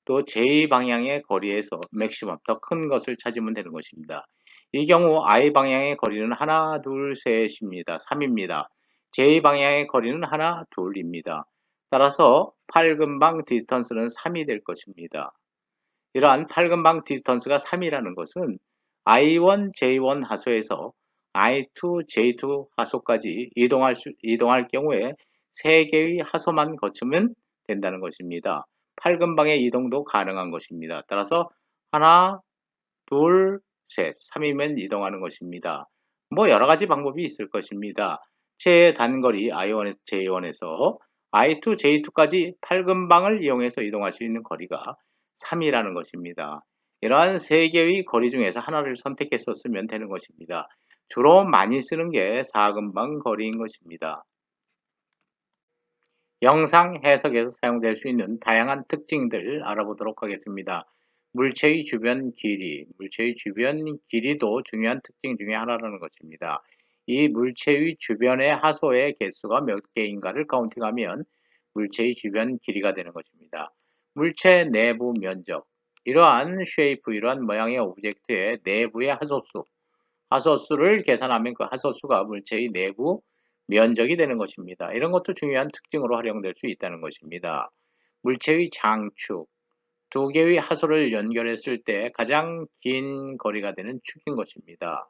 또 J 방향의 거리에서 맥시멈 더 큰 것을 찾으면 되는 것입니다. 이 경우 I 방향의 거리는 하나, 둘, 셋입니다. 3입니다. J 방향의 거리는 하나, 둘입니다. 따라서 8근방 디스턴스는 3이 될 것입니다. 이러한 8근방 디스턴스가 3이라는 것은 I1, J1 하소에서 I2, J2 하소까지 이동할 경우에 3개의 하소만 거치면 된다는 것입니다. 8근방의 이동도 가능한 것입니다. 따라서 하나, 둘, 셋, 3이면 이동하는 것입니다. 뭐 여러 가지 방법이 있을 것입니다. 최단거리 I1에서 J1에서 I2, J2까지 8근방을 이용해서 이동할 수 있는 거리가 3이라는 것입니다. 이러한 3개의 거리 중에서 하나를 선택해서 쓰면 되는 것입니다. 주로 많이 쓰는 게 4근방 거리인 것입니다. 영상 해석에서 사용될 수 있는 다양한 특징들 알아보도록 하겠습니다. 물체의 주변 길이, 물체의 주변 길이도 중요한 특징 중에 하나라는 것입니다. 이 물체의 주변의 하소의 개수가 몇 개인가를 카운팅하면 물체의 주변 길이가 되는 것입니다. 물체 내부 면적, 이러한 쉐이프, 이러한 모양의 오브젝트의 내부의 하소수를 계산하면 그 하소수가 물체의 내부 면적이 되는 것입니다. 이런 것도 중요한 특징으로 활용될 수 있다는 것입니다. 물체의 장축, 두 개의 하소를 연결했을 때 가장 긴 거리가 되는 축인 것입니다.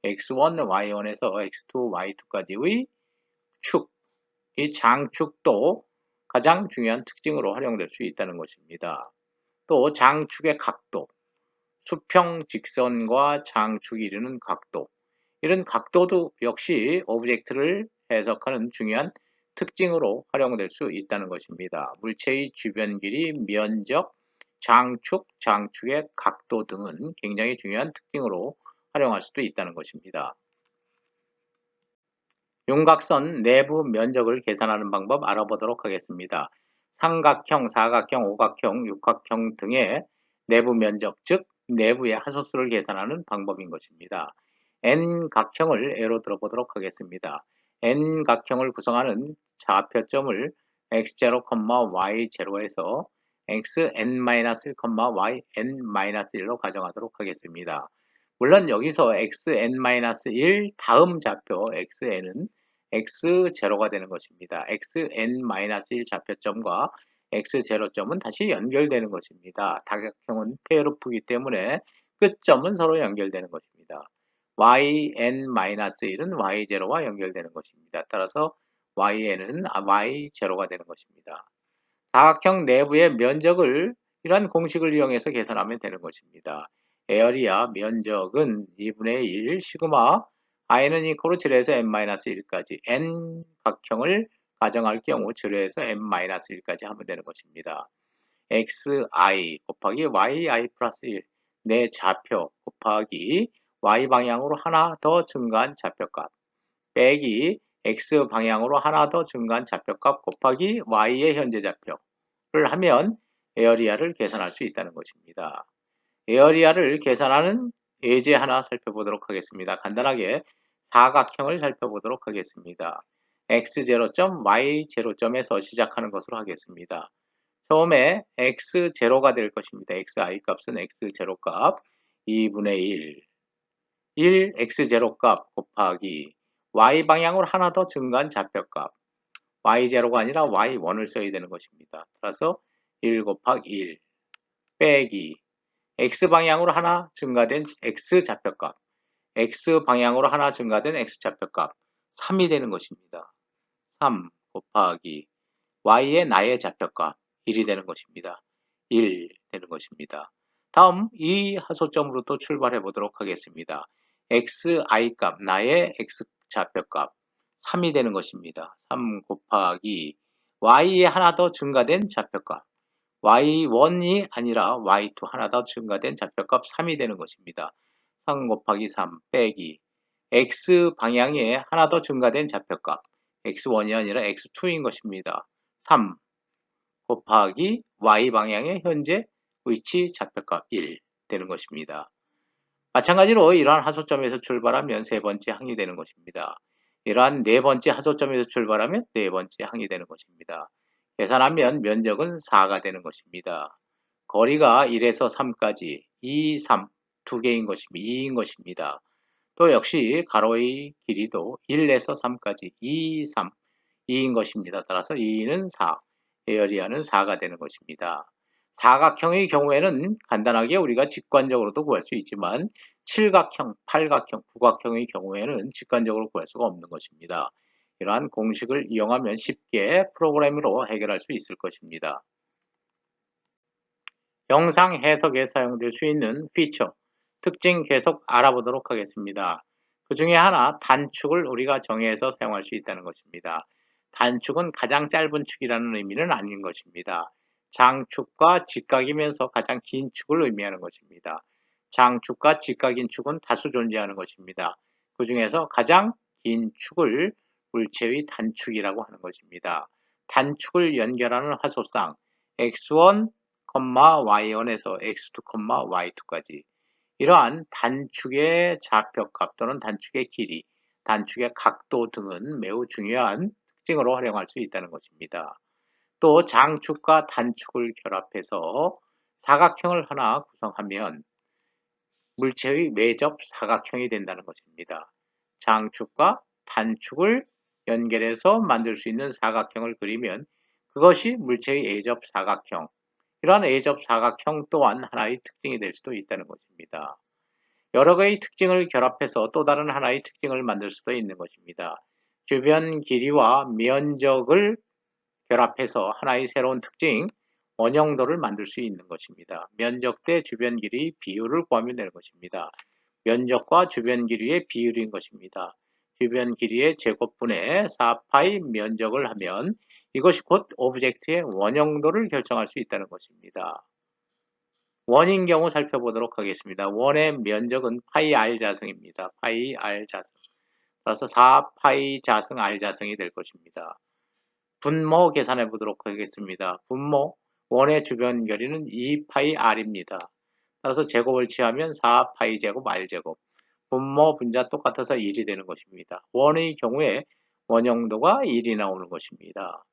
x1, y1에서 x2, y2까지의 축, 이 장축도 가장 중요한 특징으로 활용될 수 있다는 것입니다. 또 장축의 각도, 수평 직선과 장축이 이루는 각도, 이런 각도도 역시 오브젝트를 해석하는 중요한 특징으로 활용될 수 있다는 것입니다. 물체의 주변 길이, 면적, 장축의 각도 등은 굉장히 중요한 특징으로 활용할 수도 있다는 것입니다. 윤곽선 내부 면적을 계산하는 방법 알아보도록 하겠습니다. 삼각형, 사각형, 오각형, 육각형 등의 내부 면적, 즉 내부의 하소수를 계산하는 방법인 것입니다. N각형을 예로 들어보도록 하겠습니다. N각형을 구성하는 좌표점을 x0, y0에서 xn-1, yn-1로 가정하도록 하겠습니다. 물론 여기서 xn-1 다음 좌표 xn은 x0가 되는 것입니다. xn-1 좌표점과 x0점은 다시 연결되는 것입니다. 다각형은 페어루프이기 때문에 끝점은 서로 연결되는 것입니다. yn-1은 y0와 연결되는 것입니다. 따라서 yn은 y0가 되는 것입니다. 다각형 내부의 면적을 이러한 공식을 이용해서 계산하면 되는 것입니다. 에어리아 면적은 2분의 1 시그마 i는 이코로 0에서 n-1까지 n 각형을 가정할 경우 0에서 n-1까지 하면 되는 것입니다. xi 곱하기 yi 플러스 1 내 좌표 곱하기 y 방향으로 하나 더 증가한 좌표값 빼기 x 방향으로 하나 더 증가한 좌표값 곱하기 y의 현재 좌표를 하면 에어리아를 계산할 수 있다는 것입니다. 에어리아를 계산하는 예제 하나 살펴보도록 하겠습니다. 간단하게 사각형을 살펴보도록 하겠습니다. x0점, y0점에서 시작하는 것으로 하겠습니다. 처음에 x0가 될 것입니다. xi 값은 x0 값 2분의 1 x0 값 곱하기 y 방향으로 하나 더 증가한 좌표값 y0가 아니라 y1을 써야 되는 것입니다. 따라서 1 곱하기 1 빼기 x 방향으로 하나 증가된 x 좌표값 x 방향으로 하나 증가된 x 좌표값 3이 되는 것입니다. 3 곱하기 y의 나의 좌표값 1이 되는 것입니다. 1 되는 것입니다. 다음 이 하소점으로 또 출발해 보도록 하겠습니다. xi 값, 나의 x 좌표값 3이 되는 것입니다. 3 곱하기 y에 하나 더 증가된 좌표값 y1이 아니라 y2 하나 더 증가된 좌표값 3이 되는 것입니다. 3 곱하기 3 빼기 x 방향에 하나 더 증가된 좌표값 x1이 아니라 x2인 것입니다. 3 곱하기 y 방향의 현재 위치 좌표값 1 되는 것입니다. 마찬가지로 이러한 하소점에서 출발하면 세 번째 항이 되는 것입니다. 이러한 네 번째 하소점에서 출발하면 네 번째 항이 되는 것입니다. 계산하면 면적은 4가 되는 것입니다. 거리가 1에서 3까지 2, 3 두 개인 것입니다. 2인 것입니다. 또 역시 가로의 길이도 1에서 3까지 2, 3 2인 것입니다. 따라서 2는 4, 에어리아는 4가 되는 것입니다. 사각형의 경우에는 간단하게 우리가 직관적으로도 구할 수 있지만 칠각형, 팔각형, 구각형의 경우에는 직관적으로 구할 수가 없는 것입니다. 이러한 공식을 이용하면 쉽게 프로그램으로 해결할 수 있을 것입니다. 영상 해석에 사용될 수 있는 피처, 특징 계속 알아보도록 하겠습니다. 그 중에 하나 단축을 우리가 정의해서 사용할 수 있다는 것입니다. 단축은 가장 짧은 축이라는 의미는 아닌 것입니다. 장축과 직각이면서 가장 긴 축을 의미하는 것입니다. 장축과 직각인 축은 다수 존재하는 것입니다. 그 중에서 가장 긴 축을 물체의 단축이라고 하는 것입니다. 단축을 연결하는 화소쌍 x1, y1에서 x2, y2까지 이러한 단축의 좌표값 또는 단축의 길이, 단축의 각도 등은 매우 중요한 특징으로 활용할 수 있다는 것입니다. 또 장축과 단축을 결합해서 사각형을 하나 구성하면 물체의 외접 사각형이 된다는 것입니다. 장축과 단축을 연결해서 만들 수 있는 사각형을 그리면 그것이 물체의 외접 사각형, 이러한 외접 사각형 또한 하나의 특징이 될 수도 있다는 것입니다. 여러 개의 특징을 결합해서 또 다른 하나의 특징을 만들 수도 있는 것입니다. 주변 길이와 면적을 결합해서 하나의 새로운 특징, 원형도를 만들 수 있는 것입니다. 면적 대 주변 길이 비율을 구하면 되는 것입니다. 면적과 주변 길이의 비율인 것입니다. 주변 길이의 제곱분의 4파이 면적을 하면 이것이 곧 오브젝트의 원형도를 결정할 수 있다는 것입니다. 원인 경우 살펴보도록 하겠습니다. 원의 면적은 파이 r 자승입니다. 파이 r 자승. 따라서 4파이 자승 r 자승이 될 것입니다. 분모 계산해 보도록 하겠습니다. 분모 원의 주변 거리는 2파이 r입니다. 따라서 제곱을 취하면 4파이 제곱 r제곱. 분모 분자 똑같아서 1이 되는 것입니다. 원의 경우에 원형도가 1이 나오는 것입니다.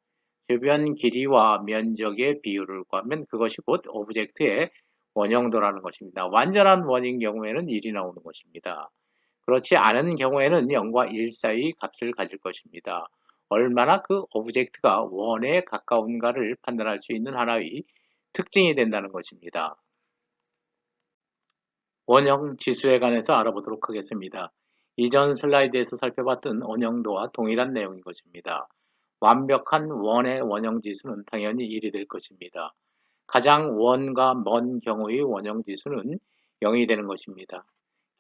주변 길이와 면적의 비율을 구하면 그것이 곧 오브젝트의 원형도라는 것입니다. 완전한 원인 경우에는 1이 나오는 것입니다. 그렇지 않은 경우에는 0과 1 사이 값을 가질 것입니다. 얼마나 그 오브젝트가 원에 가까운가를 판단할 수 있는 하나의 특징이 된다는 것입니다. 원형 지수에 관해서 알아보도록 하겠습니다. 이전 슬라이드에서 살펴봤던 원형도와 동일한 내용인 것입니다. 완벽한 원의 원형 지수는 당연히 1이 될 것입니다. 가장 원과 먼 경우의 원형 지수는 0이 되는 것입니다.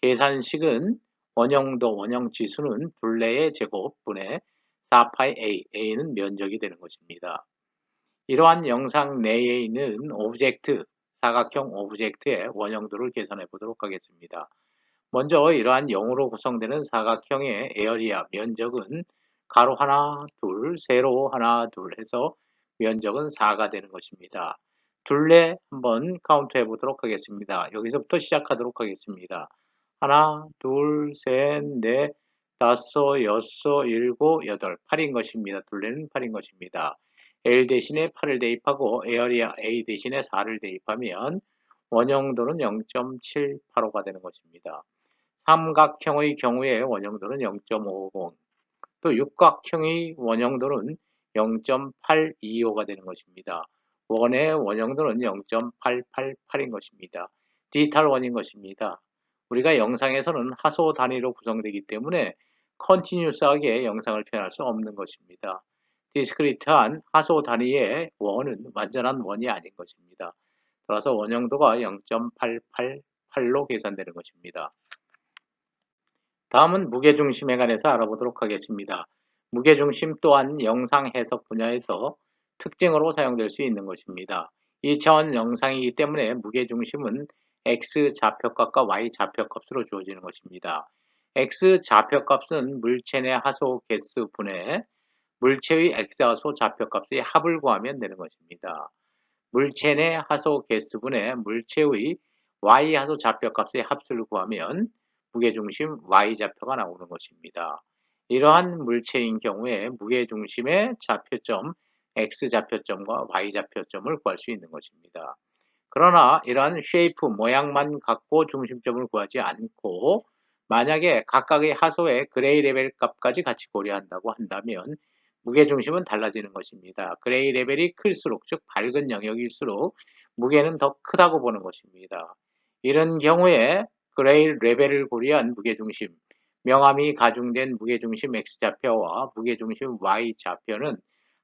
계산식은 원형도 원형 지수는 둘레의 제곱분의 4파이 a, a는 면적이 되는 것입니다. 이러한 영상 내에 있는 오브젝트, 사각형 오브젝트의 원형도를 계산해 보도록 하겠습니다. 먼저 이러한 0으로 구성되는 사각형의 에어리아 면적은 가로 하나, 둘, 세로 하나, 둘 해서 면적은 4가 되는 것입니다. 둘레 한번 카운트 해 보도록 하겠습니다. 여기서부터 시작하도록 하겠습니다. 하나, 둘, 셋, 넷, 다섯, 여섯, 일곱, 여덟, 8인 것입니다. 둘레는 8인 것입니다. L 대신에 8을 대입하고 에어리아 A 대신에 4를 대입하면 원형도는 0.785가 되는 것입니다. 삼각형의 경우에 원형도는 0.50, 또 육각형의 원형도는 0.825가 되는 것입니다. 원의 원형도는 0.888인 것입니다. 디지털 원인 것입니다. 우리가 영상에서는 하소 단위로 구성되기 때문에 컨티뉴스하게 영상을 표현할 수 없는 것입니다. 디스크리트한 하소 단위의 원은 완전한 원이 아닌 것입니다. 따라서 원형도가 0.888로 계산되는 것입니다. 다음은 무게중심에 관해서 알아보도록 하겠습니다. 무게중심 또한 영상 해석 분야에서 특징으로 사용될 수 있는 것입니다. 2차원 영상이기 때문에 무게중심은 x 좌표값과 y 좌표값으로 주어지는 것입니다. x 좌표값은 물체 내 하소 개수분의 물체의 x하소 좌표값의 합을 구하면 되는 것입니다. 물체 내 하소 개수분의 물체의 y하소 좌표값의 합수를 구하면 무게중심 y좌표가 나오는 것입니다. 이러한 물체인 경우에 무게중심의 좌표점 x좌표점과 y좌표점을 구할 수 있는 것입니다. 그러나 이러한 쉐이프 모양만 갖고 중심점을 구하지 않고 만약에 각각의 하소의 그레이 레벨 값까지 같이 고려한다고 한다면 무게중심은 달라지는 것입니다. 그레이 레벨이 클수록, 즉 밝은 영역일수록 무게는 더 크다고 보는 것입니다. 이런 경우에 그레이 레벨을 고려한 무게중심, 명암이 가중된 무게중심 x좌표와 무게중심 y좌표는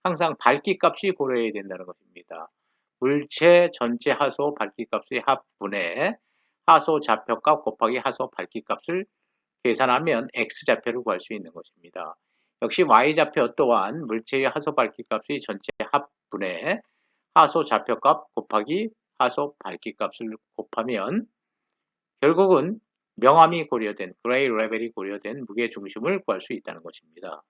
항상 밝기값이 고려해야 된다는 것입니다. 물체 전체 하소 밝기값의 합분에 하소 좌표값 곱하기 하소 밝기값을 계산하면 x좌표를 구할 수 있는 것입니다. 역시 y좌표 또한 물체의 하소 밝기값의 전체 합분에 하소 좌표값 곱하기 하소 밝기값을 곱하면 결국은 명암이 고려된, 그레이 레벨이 고려된 무게중심을 구할 수 있다는 것입니다.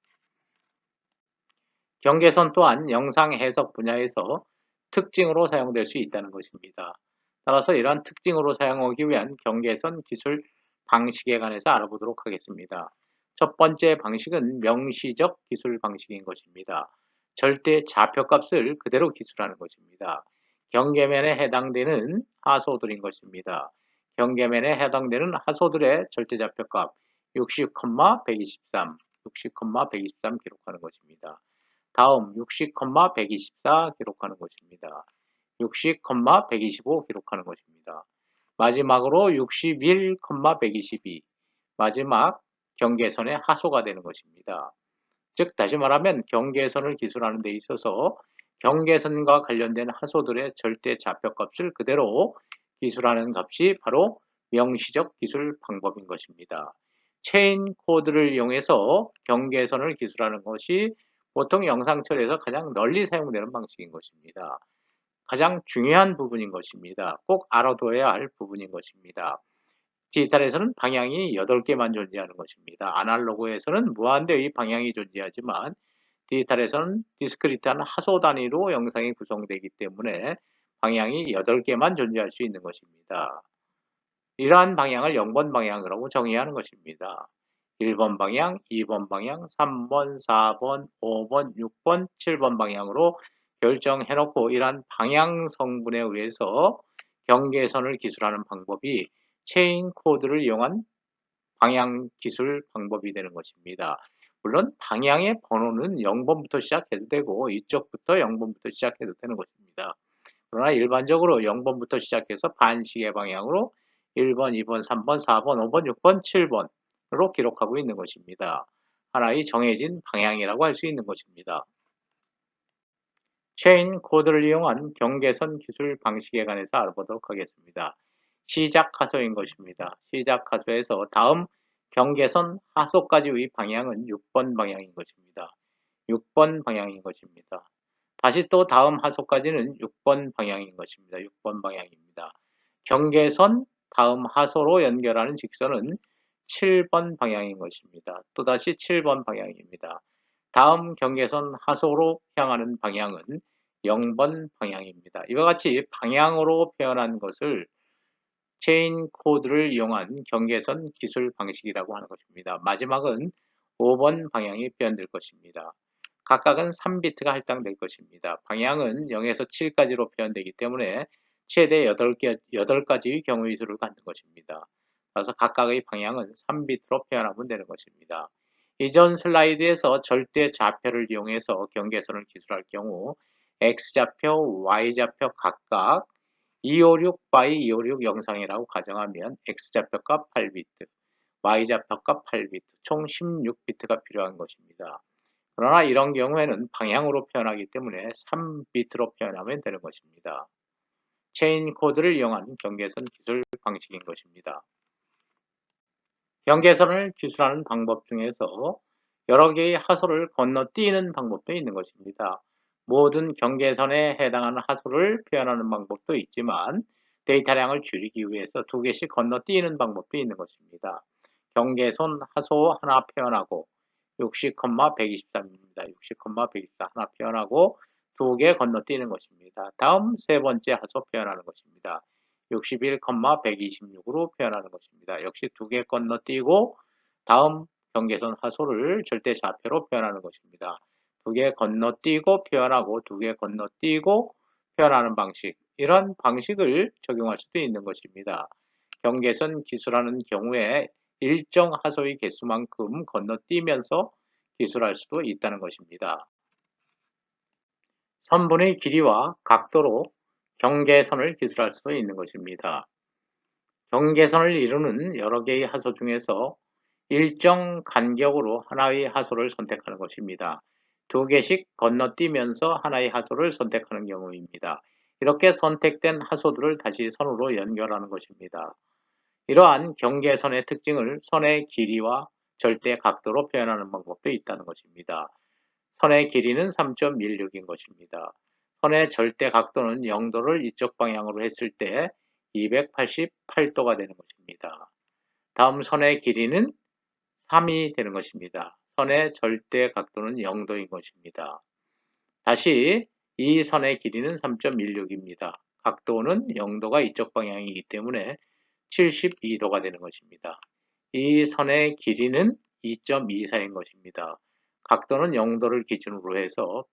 경계선 또한 영상 해석 분야에서 특징으로 사용될 수 있다는 것입니다. 따라서 이러한 특징으로 사용하기 위한 경계선 기술 방식에 관해서 알아보도록 하겠습니다. 첫 번째 방식은 명시적 기술 방식인 것입니다. 절대 좌표값을 그대로 기술하는 것입니다. 경계면에 해당되는 하소들인 것입니다. 경계면에 해당되는 하소들의 절대 좌표값 60,123, 60,123 기록하는 것입니다. 다음 60,124 기록하는 것입니다. 60,125 기록하는 것입니다. 마지막으로 61,122 마지막 경계선의 하소가 되는 것입니다. 즉 다시 말하면 경계선을 기술하는 데 있어서 경계선과 관련된 하소들의 절대 좌표값을 그대로 기술하는 값이 바로 명시적 기술 방법인 것입니다. 체인 코드를 이용해서 경계선을 기술하는 것이 보통 영상처리에서 가장 널리 사용되는 방식인 것입니다. 가장 중요한 부분인 것입니다. 꼭 알아둬야 할 부분인 것입니다. 디지털에서는 방향이 8개만 존재하는 것입니다. 아날로그에서는 무한대의 방향이 존재하지만 디지털에서는 디스크리트한 하소 단위로 영상이 구성되기 때문에 방향이 8개만 존재할 수 있는 것입니다. 이러한 방향을 0번 방향이라고 정의하는 것입니다. 1번 방향, 2번 방향, 3번, 4번, 5번, 6번, 7번 방향으로 결정해 놓고 이러한 방향 성분에 의해서 경계선을 기술하는 방법이 체인 코드를 이용한 방향 기술 방법이 되는 것입니다. 물론 방향의 번호는 0번부터 시작해도 되고 이쪽부터 0번부터 시작해도 되는 것입니다. 그러나 일반적으로 0번부터 시작해서 반시계 방향으로 1번, 2번, 3번, 4번, 5번, 6번, 7번으로 기록하고 있는 것입니다. 하나의 정해진 방향이라고 할 수 있는 것입니다. 체인 코드를 이용한 경계선 기술 방식에 관해서 알아보도록 하겠습니다. 시작 하소인 것입니다. 시작 하소에서 다음 경계선 하소까지의 방향은 6번 방향인 것입니다. 6번 방향인 것입니다. 다시 또 다음 하소까지는 6번 방향인 것입니다. 6번 방향입니다. 경계선 다음 하소로 연결하는 직선은 7번 방향인 것입니다. 또다시 7번 방향입니다. 다음 경계선 하소로 향하는 방향은 0번 방향입니다. 이와 같이 방향으로 표현한 것을 체인 코드를 이용한 경계선 기술 방식이라고 하는 것입니다. 마지막은 5번 방향이 표현될 것입니다. 각각은 3비트가 할당될 것입니다. 방향은 0에서 7까지로 표현되기 때문에 최대 8가지의 경우의 수를 갖는 것입니다. 따라서 각각의 방향은 3비트로 표현하면 되는 것입니다. 이전 슬라이드에서 절대 좌표를 이용해서 경계선을 기술할 경우 X좌표, Y좌표 각각 256 by 256 영상이라고 가정하면 X좌표값 8비트, Y좌표값 8비트, 총 16비트가 필요한 것입니다. 그러나 이런 경우에는 방향으로 표현하기 때문에 3비트로 표현하면 되는 것입니다. 체인 코드를 이용한 경계선 기술 방식인 것입니다. 경계선을 기술하는 방법 중에서 여러 개의 하소를 건너뛰는 방법도 있는 것입니다. 모든 경계선에 해당하는 하소를 표현하는 방법도 있지만 데이터량을 줄이기 위해서 2개씩 건너뛰는 방법도 있는 것입니다. 경계선 하소 하나 표현하고 60,123입니다. 60,124 하나 표현하고 2개 건너뛰는 것입니다. 다음 세 번째 하소 표현하는 것입니다. 61,126으로 표현하는 것입니다. 역시 2개 건너뛰고 다음 경계선 하소를 절대 좌표로 표현하는 것입니다. 2개 건너뛰고 표현하고 2개 건너뛰고 표현하는 방식, 이런 방식을 적용할 수도 있는 것입니다. 경계선 기술하는 경우에 일정 하소의 개수만큼 건너뛰면서 기술할 수도 있다는 것입니다. 선분의 길이와 각도로 경계선을 기술할 수도 있는 것입니다. 경계선을 이루는 여러 개의 하소 중에서 일정 간격으로 하나의 하소를 선택하는 것입니다. 2개씩 건너뛰면서 하나의 하소를 선택하는 경우입니다. 이렇게 선택된 하소들을 다시 선으로 연결하는 것입니다. 이러한 경계선의 특징을 선의 길이와 절대 각도로 표현하는 방법도 있다는 것입니다. 선의 길이는 3.16인 것입니다. 선의 절대 각도는 0도를 이쪽 방향으로 했을 때 288도가 되는 것입니다. 다음 선의 길이는 3이 되는 것입니다. 선의 절대 각도는 0도인 것입니다. 다시 이 선의 길이는 3.16입니다. 각도는 0도가 이쪽 방향이기 때문에 72도가 되는 것입니다. 이 선의 길이는 2.24인 것입니다. 각도는 0도를 기준으로 해서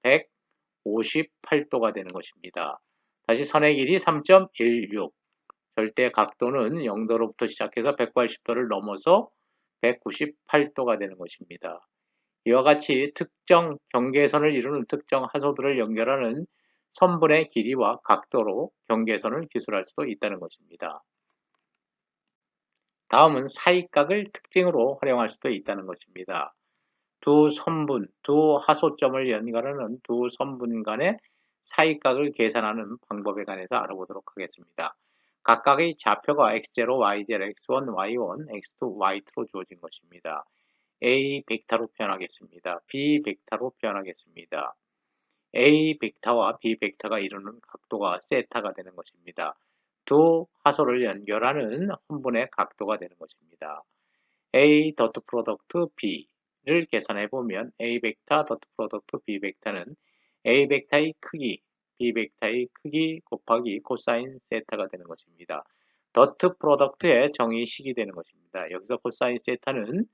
158도가 되는 것입니다. 다시 선의 길이 3.16, 절대 각도는 0도로부터 시작해서 180도를 넘어서 198도가 되는 것입니다. 이와 같이 특정 경계선을 이루는 특정 하소들을 연결하는 선분의 길이와 각도로 경계선을 기술할 수도 있다는 것입니다. 다음은 사이각을 특징으로 활용할 수도 있다는 것입니다. 두 선분, 두 하소점을 연결하는 두 선분 간의 사이각을 계산하는 방법에 관해서 알아보도록 하겠습니다. 각각의 좌표가 x0, y0, x1, y1, x2, y2로 주어진 것입니다. A 벡터로 표현하겠습니다. B 벡터로 표현하겠습니다. A 벡터와 B 벡터가 이루는 각도가 세타가 되는 것입니다. 두 하소를 연결하는 혼분의 각도가 되는 것입니다. A 더트 프로덕트 B를 계산해 보면 A 벡터 더트 프로덕트 B 벡터는 A 벡터의 크기, B 벡터의 크기 곱하기 코사인 세타가 되는 것입니다. 더트 프로덕트의 정의식이 되는 것입니다. 여기서 코사인 세타는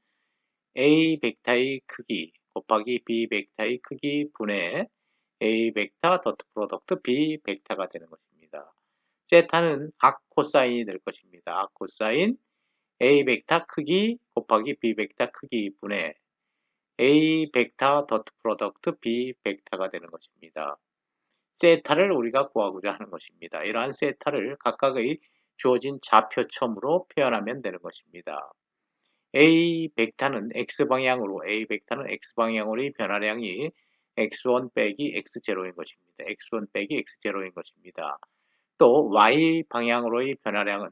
A 벡터의 크기 곱하기 B 벡터의 크기 분의 A 벡터 더트 프로덕트 B 벡터가 되는 것입니다. 세타는 악코사인이 될 것입니다. 악코사인 A 벡터 크기 곱하기 B 벡터 크기 분의 A 벡터 더트 프로덕트 B 벡터가 되는 것입니다. 세타를 우리가 구하고자 하는 것입니다. 이러한 세타를 각각의 주어진 좌표점으로 표현하면 되는 것입니다. A 벡터는 X방향으로 X방향으로의 변화량이 X1 빼기 X0인 것입니다. X1 빼기 X0인 것입니다. 또 Y방향으로의 변화량은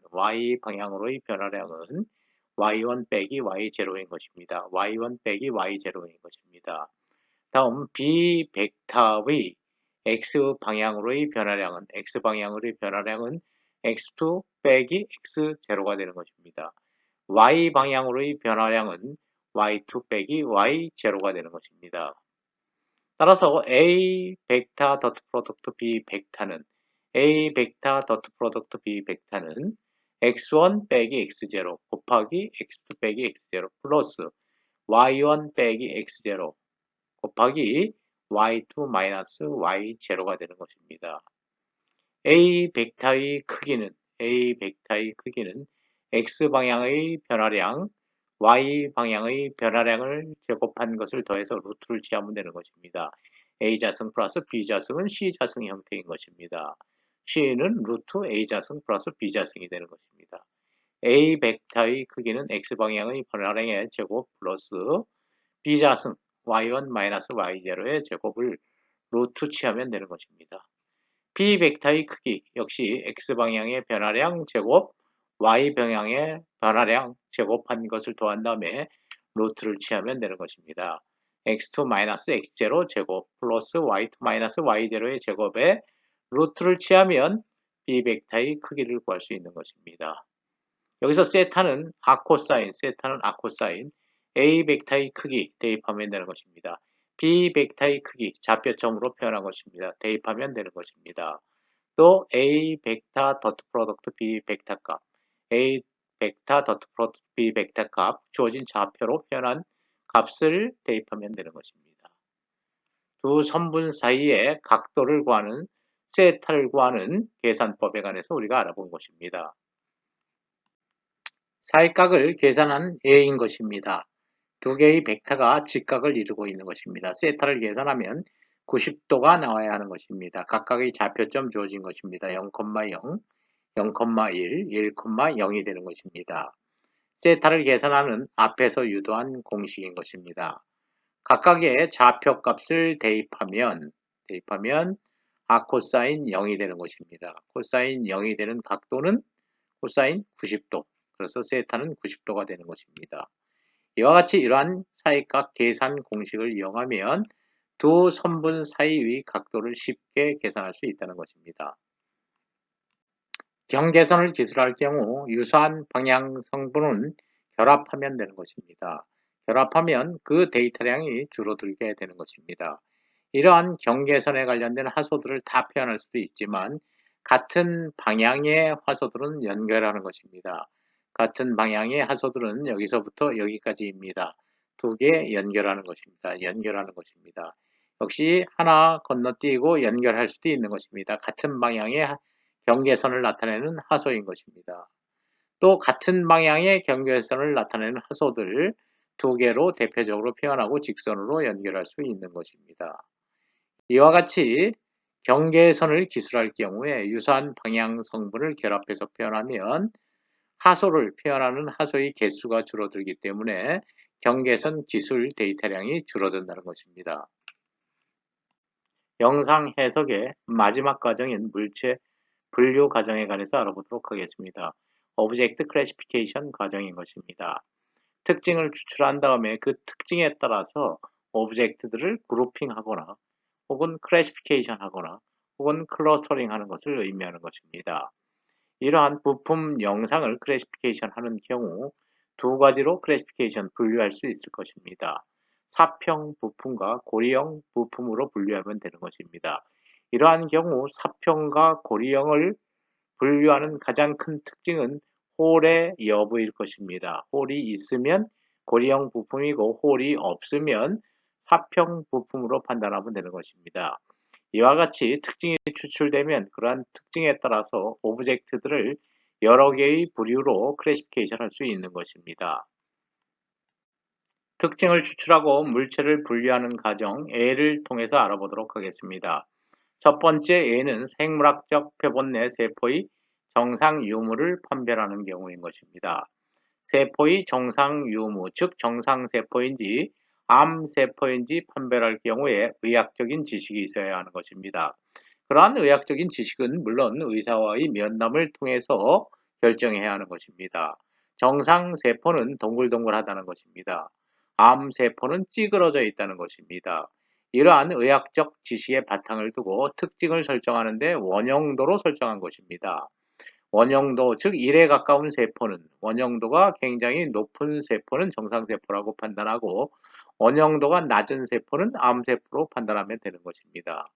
Y1 빼기 Y0인 것입니다. Y1 빼기 Y0인 것입니다. 다음 B 벡터의 X방향으로의 변화량은 X2 빼기 X0가 되는 것입니다. Y방향으로의 변화량은 Y2 빼기 Y0가 되는 것입니다. 따라서 A 벡터 더트 프로덕트 B 벡터는 X1 빼기 X0 곱하기 X2 빼기 X0 플러스 Y1 빼기 X0 곱하기 Y2 마이너스 Y0가 되는 것입니다. A 벡터의 크기는 X방향의 변화량, Y방향의 변화량을 제곱한 것을 더해서 루트를 취하면 되는 것입니다. A자승 플러스 B자승은 C자승 형태인 것입니다. C는 루트 A자승 플러스 B자승이 되는 것입니다. A 벡터의 크기는 X방향의 변화량의 제곱 플러스 B자승 Y1 마이너스 Y0의 제곱을 루트 취하면 되는 것입니다. B 벡터의 크기 역시 X방향의 변화량 제곱 Y방향의 변화량 제곱한 것을 더한 다음에 루트를 취하면 되는 것입니다. X2 마이너스 X0 제곱 플러스 Y2 마이너스 Y0의 제곱에 루트를 취하면 B 벡터의 크기를 구할 수 있는 것입니다. 여기서 세타는 아코사인 A 벡터의 크기 대입하면 되는 것입니다. B 벡터의 크기 좌표점으로 표현한 것입니다. 대입하면 되는 것입니다. 또 A 벡터 더트 프로덕트 B 벡터 값 A 벡터 더트 프로덕트 B 벡터 값 주어진 좌표로 표현한 값을 대입하면 되는 것입니다. 두 선분 사이의 각도를 구하는 세타를 구하는 계산법에 관해서 우리가 알아본 것입니다. 사이각을 계산한 예인 것입니다. 두 개의 벡터가 직각을 이루고 있는 것입니다. 세타를 계산하면 90도가 나와야 하는 것입니다. 각각의 좌표점 주어진 것입니다. 0,0, 0,1, 1,0이 되는 것입니다. 세타를 계산하는 앞에서 유도한 공식인 것입니다. 각각의 좌표값을 대입하면 아코사인 0이 되는 것입니다. 코사인 0이 되는 각도는 코사인 90도. 그래서 세타는 90도가 되는 것입니다. 이와 같이 이러한 사이각 계산 공식을 이용하면 두 선분 사이의 각도를 쉽게 계산할 수 있다는 것입니다. 경계선을 기술할 경우 유사한 방향 성분은 결합하면 되는 것입니다. 결합하면 그 데이터량이 줄어들게 되는 것입니다. 이러한 경계선에 관련된 하소들을 다 표현할 수도 있지만 같은 방향의 화소들은 연결하는 것입니다. 같은 방향의 하소들은 여기서부터 여기까지입니다. 두 개 연결하는 것입니다. 연결하는 것입니다. 역시 하나 건너뛰고 연결할 수도 있는 것입니다. 같은 방향의 경계선을 나타내는 하소인 것입니다. 또 같은 방향의 경계선을 나타내는 하소들 두 개로 대표적으로 표현하고 직선으로 연결할 수 있는 것입니다. 이와 같이 경계선을 기술할 경우에 유사한 방향 성분을 결합해서 표현하면 하소를 표현하는 하소의 개수가 줄어들기 때문에 경계선 기술 데이터량이 줄어든다는 것입니다. 영상 해석의 마지막 과정인 물체 분류 과정에 관해서 알아보도록 하겠습니다. 오브젝트 클래시피케이션 과정인 것입니다. 특징을 추출한 다음에 그 특징에 따라서 오브젝트들을 그룹핑하거나 혹은 클래시피케이션 하거나 혹은 클러스터링 하는 것을 의미하는 것입니다. 이러한 부품 영상을 클래시피케이션 하는 경우 두 가지로 클래시피케이션 분류할 수 있을 것입니다. 사평 부품과 고리형 부품으로 분류하면 되는 것입니다. 이러한 경우 사평과 고리형을 분류하는 가장 큰 특징은 홀의 여부일 것입니다. 홀이 있으면 고리형 부품이고 홀이 없으면 사평 부품으로 판단하면 되는 것입니다. 이와 같이 특징이 추출되면 그러한 특징에 따라서 오브젝트들을 여러 개의 부류로 클래시피케이션 할 수 있는 것입니다. 특징을 추출하고 물체를 분류하는 과정 A를 통해서 알아보도록 하겠습니다. 첫 번째 A는 생물학적 표본 내 세포의 정상 유무를 판별하는 경우인 것입니다. 세포의 정상 유무, 즉 정상 세포인지 암 세포인지 판별할 경우에 의학적인 지식이 있어야 하는 것입니다. 그러한 의학적인 지식은 물론 의사와의 면담을 통해서 결정해야 하는 것입니다. 정상 세포는 동글동글하다는 것입니다. 암 세포는 찌그러져 있다는 것입니다. 이러한 의학적 지식의 바탕을 두고 특징을 설정하는 데 원형도로 설정한 것입니다. 원형도, 즉 1에 가까운 세포는 원형도가 굉장히 높은 세포는 정상세포라고 판단하고 원형도가 낮은 세포는 암세포로 판단하면 되는 것입니다.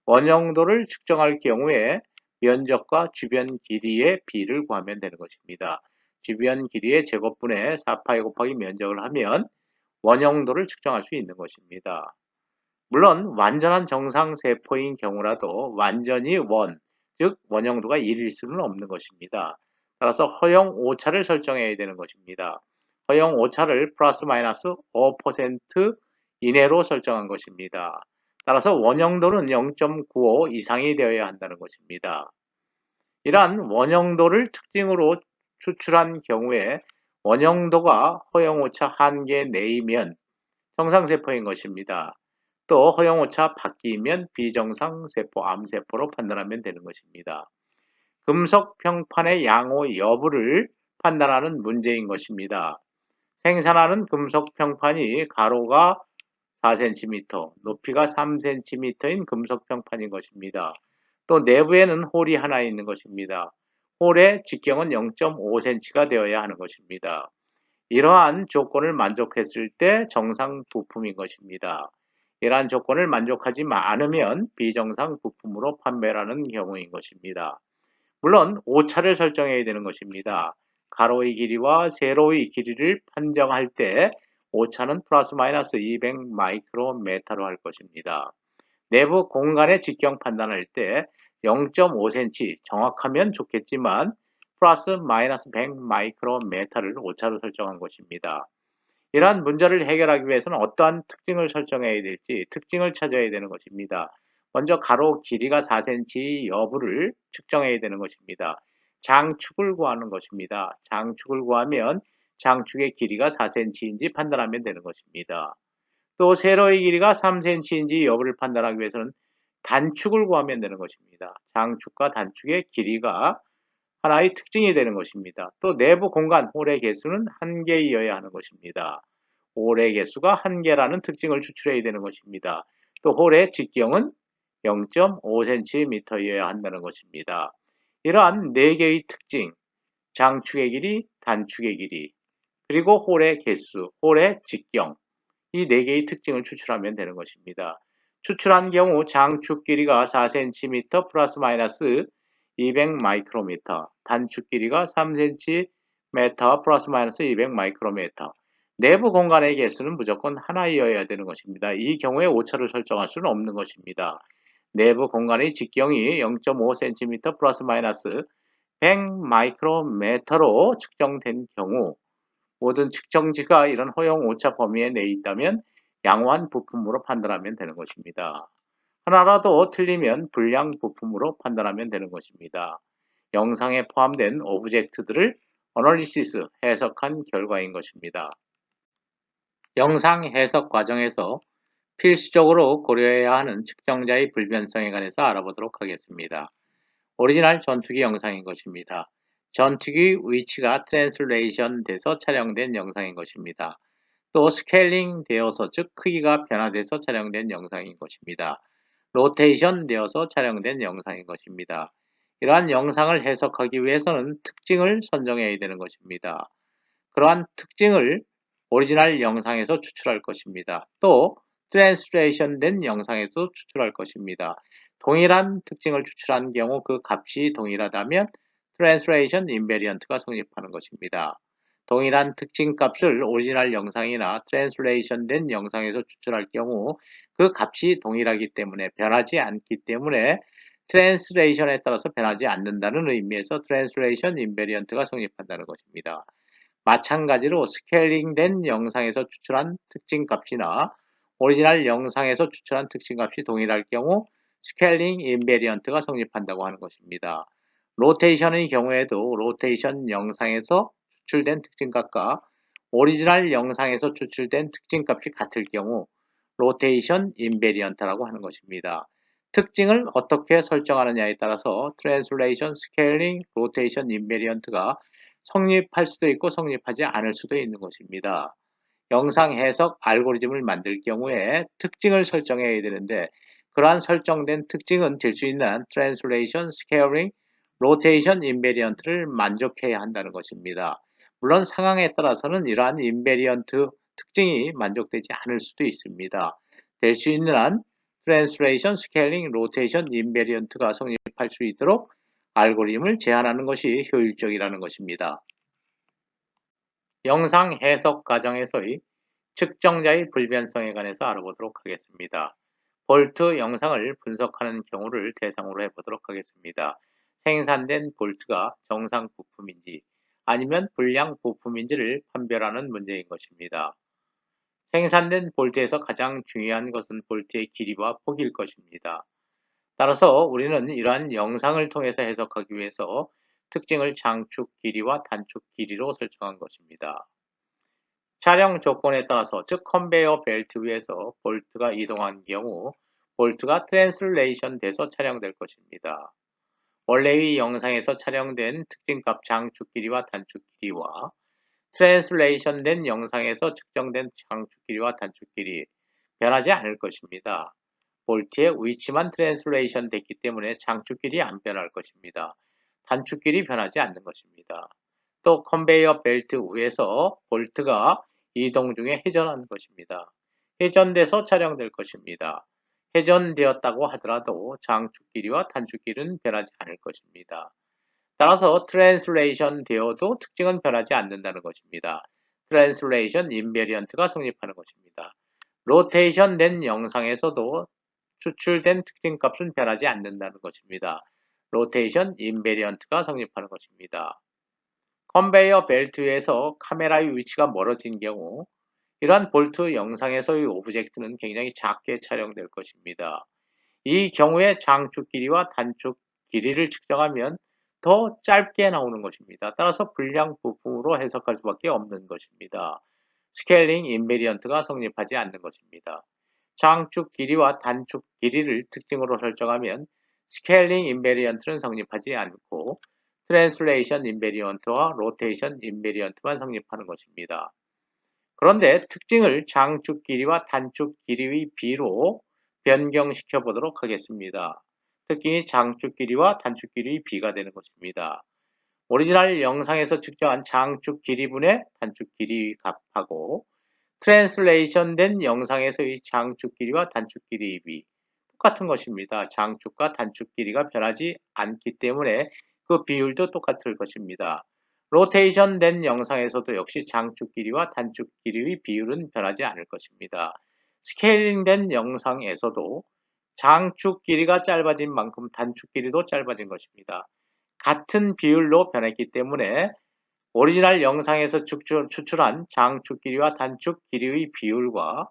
원형도를 측정할 경우에 면적과 주변 길이의 비를 구하면 되는 것입니다. 주변 길이의 제곱분의 4파이 곱하기 면적을 하면 원형도를 측정할 수 있는 것입니다. 물론 완전한 정상세포인 경우라도 완전히 즉 원형도가 1일 수는 없는 것입니다. 따라서 허용 오차를 설정해야 되는 것입니다. 허용 오차를 플러스 마이너스 5% 이내로 설정한 것입니다. 따라서 원형도는 0.95 이상이 되어야 한다는 것입니다. 이러한 원형도를 특징으로 추출한 경우에 원형도가 허용오차 한계 내이면 정상세포인 것입니다. 또 허용오차 바뀌면 비정상세포, 암세포로 판단하면 되는 것입니다. 금속 평판의 양호 여부를 판단하는 문제인 것입니다. 생산하는 금속 평판이 가로가 4cm, 높이가 3cm인 금속 평판인 것입니다. 또 내부에는 홀이 하나 있는 것입니다. 홀의 직경은 0.5cm가 되어야 하는 것입니다. 이러한 조건을 만족했을 때 정상 부품인 것입니다. 이러한 조건을 만족하지 않으면 비정상 부품으로 판매하는 경우인 것입니다. 물론 오차를 설정해야 되는 것입니다. 가로의 길이와 세로의 길이를 판정할 때 오차는 플러스 마이너스 200 마이크로메타로 할 것입니다. 내부 공간의 직경 판단할 때 0.5cm 정확하면 좋겠지만 플러스 마이너스 100 마이크로메타를 오차로 설정한 것입니다. 이러한 문제를 해결하기 위해서는 어떠한 특징을 설정해야 될지 특징을 찾아야 되는 것입니다. 먼저 가로 길이가 4cm 여부를 측정해야 되는 것입니다. 장축을 구하는 것입니다. 장축을 구하면 장축의 길이가 4cm인지 판단하면 되는 것입니다. 또 세로의 길이가 3cm인지 여부를 판단하기 위해서는 단축을 구하면 되는 것입니다. 장축과 단축의 길이가 하나의 특징이 되는 것입니다. 또 내부 공간 홀의 개수는 1개이어야 하는 것입니다. 홀의 개수가 1개라는 특징을 추출해야 되는 것입니다. 또 홀의 직경은 0.5cm이어야 한다는 것입니다. 이러한 4개의 특징, 장축의 길이, 단축의 길이, 그리고 홀의 개수, 홀의 직경, 이 4개의 특징을 추출하면 되는 것입니다. 추출한 경우 장축 길이가 4cm 플러스 마이너스 200 마이크로미터, 단축 길이가 3cm 플러스 마이너스 200 마이크로미터. 내부 공간의 개수는 무조건 하나이어야 되는 것입니다. 이 경우에 오차를 설정할 수는 없는 것입니다. 내부 공간의 직경이 0.5cm 플러스 마이너스 100 마이크로미터로 측정된 경우 모든 측정지가 이런 허용 오차 범위에 내에 있다면 양호한 부품으로 판단하면 되는 것입니다. 하나라도 틀리면 불량 부품으로 판단하면 되는 것입니다. 영상에 포함된 오브젝트들을 어널리시스 해석한 결과인 것입니다. 영상 해석 과정에서 필수적으로 고려해야 하는 측정자의 불변성에 관해서 알아보도록 하겠습니다. 오리지널 전투기 영상인 것입니다. 전투기 위치가 트랜슬레이션 돼서 촬영된 영상인 것입니다. 또 스케일링 되어서 즉 크기가 변화돼서 촬영된 영상인 것입니다. 로테이션 되어서 촬영된 영상인 것입니다. 이러한 영상을 해석하기 위해서는 특징을 선정해야 되는 것입니다. 그러한 특징을 오리지널 영상에서 추출할 것입니다. 또 트랜스레이션 된 영상에서 추출할 것입니다. 동일한 특징을 추출한 경우 그 값이 동일하다면 트랜스레이션 인베리언트가 성립하는 것입니다. 동일한 특징 값을 오리지널 영상이나 트랜스레이션 된 영상에서 추출할 경우 그 값이 동일하기 때문에 변하지 않기 때문에 트랜스레이션에 따라서 변하지 않는다는 의미에서 트랜스레이션 인베리언트가 성립한다는 것입니다. 마찬가지로 스케일링된 영상에서 추출한 특징값이나 오리지널 영상에서 추출한 특징값이 동일할 경우 스케일링 인베리언트가 성립한다고 하는 것입니다. 로테이션의 경우에도 로테이션 영상에서 추출된 특징값과 오리지널 영상에서 추출된 특징값이 같을 경우 로테이션 인베리언트라고 하는 것입니다. 특징을 어떻게 설정하느냐에 따라서 트랜슬레이션, 스케일링, 로테이션 인베리언트가 성립할 수도 있고 성립하지 않을 수도 있는 것입니다. 영상 해석 알고리즘을 만들 경우에 특징을 설정해야 되는데 그러한 설정된 특징은 될 수 있는 트랜슬레이션, 스케일링, 로테이션 인베리언트를 만족해야 한다는 것입니다. 물론 상황에 따라서는 이러한 인베리언트 특징이 만족되지 않을 수도 있습니다. 될 수 있는 한 트랜슬레이션, 스케일링, 로테이션 인베리언트가 성립할 수 있도록 알고리즘을 제한하는 것이 효율적이라는 것입니다. 영상 해석 과정에서의 측정자의 불변성에 관해서 알아보도록 하겠습니다. 볼트 영상을 분석하는 경우를 대상으로 해보도록 하겠습니다. 생산된 볼트가 정상 부품인지 아니면 불량 부품인지를 판별하는 문제인 것입니다. 생산된 볼트에서 가장 중요한 것은 볼트의 길이와 폭일 것입니다. 따라서 우리는 이러한 영상을 통해서 해석하기 위해서 특징을 장축 길이와 단축 길이로 설정한 것입니다. 촬영 조건에 따라서 즉 컨베이어 벨트 위에서 볼트가 이동한 경우 볼트가 트랜슬레이션 돼서 촬영될 것입니다. 원래의 영상에서 촬영된 특징값 장축 길이와 단축 길이와 트랜슬레이션 된 영상에서 측정된 장축 길이와 단축 길이 변하지 않을 것입니다. 볼트의 위치만 트랜슬레이션 됐기 때문에 장축 길이 안 변할 것입니다. 단축 길이 변하지 않는 것입니다. 또 컨베이어 벨트 위에서 볼트가 이동 중에 회전하는 것입니다. 회전돼서 촬영될 것입니다. 회전되었다고 하더라도 장축 길이와 단축 길이는 변하지 않을 것입니다. 따라서 트랜슬레이션 되어도 특징은 변하지 않는다는 것입니다. 트랜슬레이션 인베리언트가 성립하는 것입니다. 로테이션 된 영상에서도 추출된 특징값은 변하지 않는다는 것입니다. 로테이션 인베리언트가 성립하는 것입니다. 컨베이어 벨트에서 카메라의 위치가 멀어진 경우 이러한 볼트 영상에서의 오브젝트는 굉장히 작게 촬영될 것입니다. 이 경우에 장축 길이와 단축 길이를 측정하면 더 짧게 나오는 것입니다. 따라서 불량 부품으로 해석할 수밖에 없는 것입니다. 스케일링 인베리언트가 성립하지 않는 것입니다. 장축 길이와 단축 길이를 특징으로 설정하면 스케일링 인베리언트는 성립하지 않고 트랜슬레이션 인베리언트와 로테이션 인베리언트만 성립하는 것입니다. 그런데 특징을 장축 길이와 단축 길이의 비로 변경시켜 보도록 하겠습니다. 특징이 장축 길이와 단축 길이의 비가 되는 것입니다. 오리지널 영상에서 측정한 장축 길이분의 단축 길이 값하고 트랜슬레이션 된 영상에서의 장축 길이와 단축 길이의 비 똑같은 것입니다. 장축과 단축 길이가 변하지 않기 때문에 그 비율도 똑같을 것입니다. 로테이션 된 영상에서도 역시 장축 길이와 단축 길이의 비율은 변하지 않을 것입니다. 스케일링 된 영상에서도 장축 길이가 짧아진 만큼 단축 길이도 짧아진 것입니다. 같은 비율로 변했기 때문에 오리지널 영상에서 추출한 장축 길이와 단축 길이의 비율과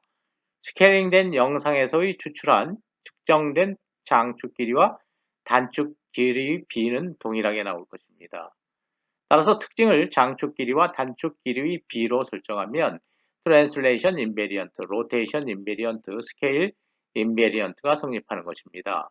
스케일링된 영상에서의 추출한 측정된 장축 길이와 단축 길이의 비는 동일하게 나올 것입니다. 따라서 특징을 장축 길이와 단축 길이의 비로 설정하면 트랜슬레이션 인베리언트, 로테이션 인베리언트, 스케일 인베리언트가 성립하는 것입니다.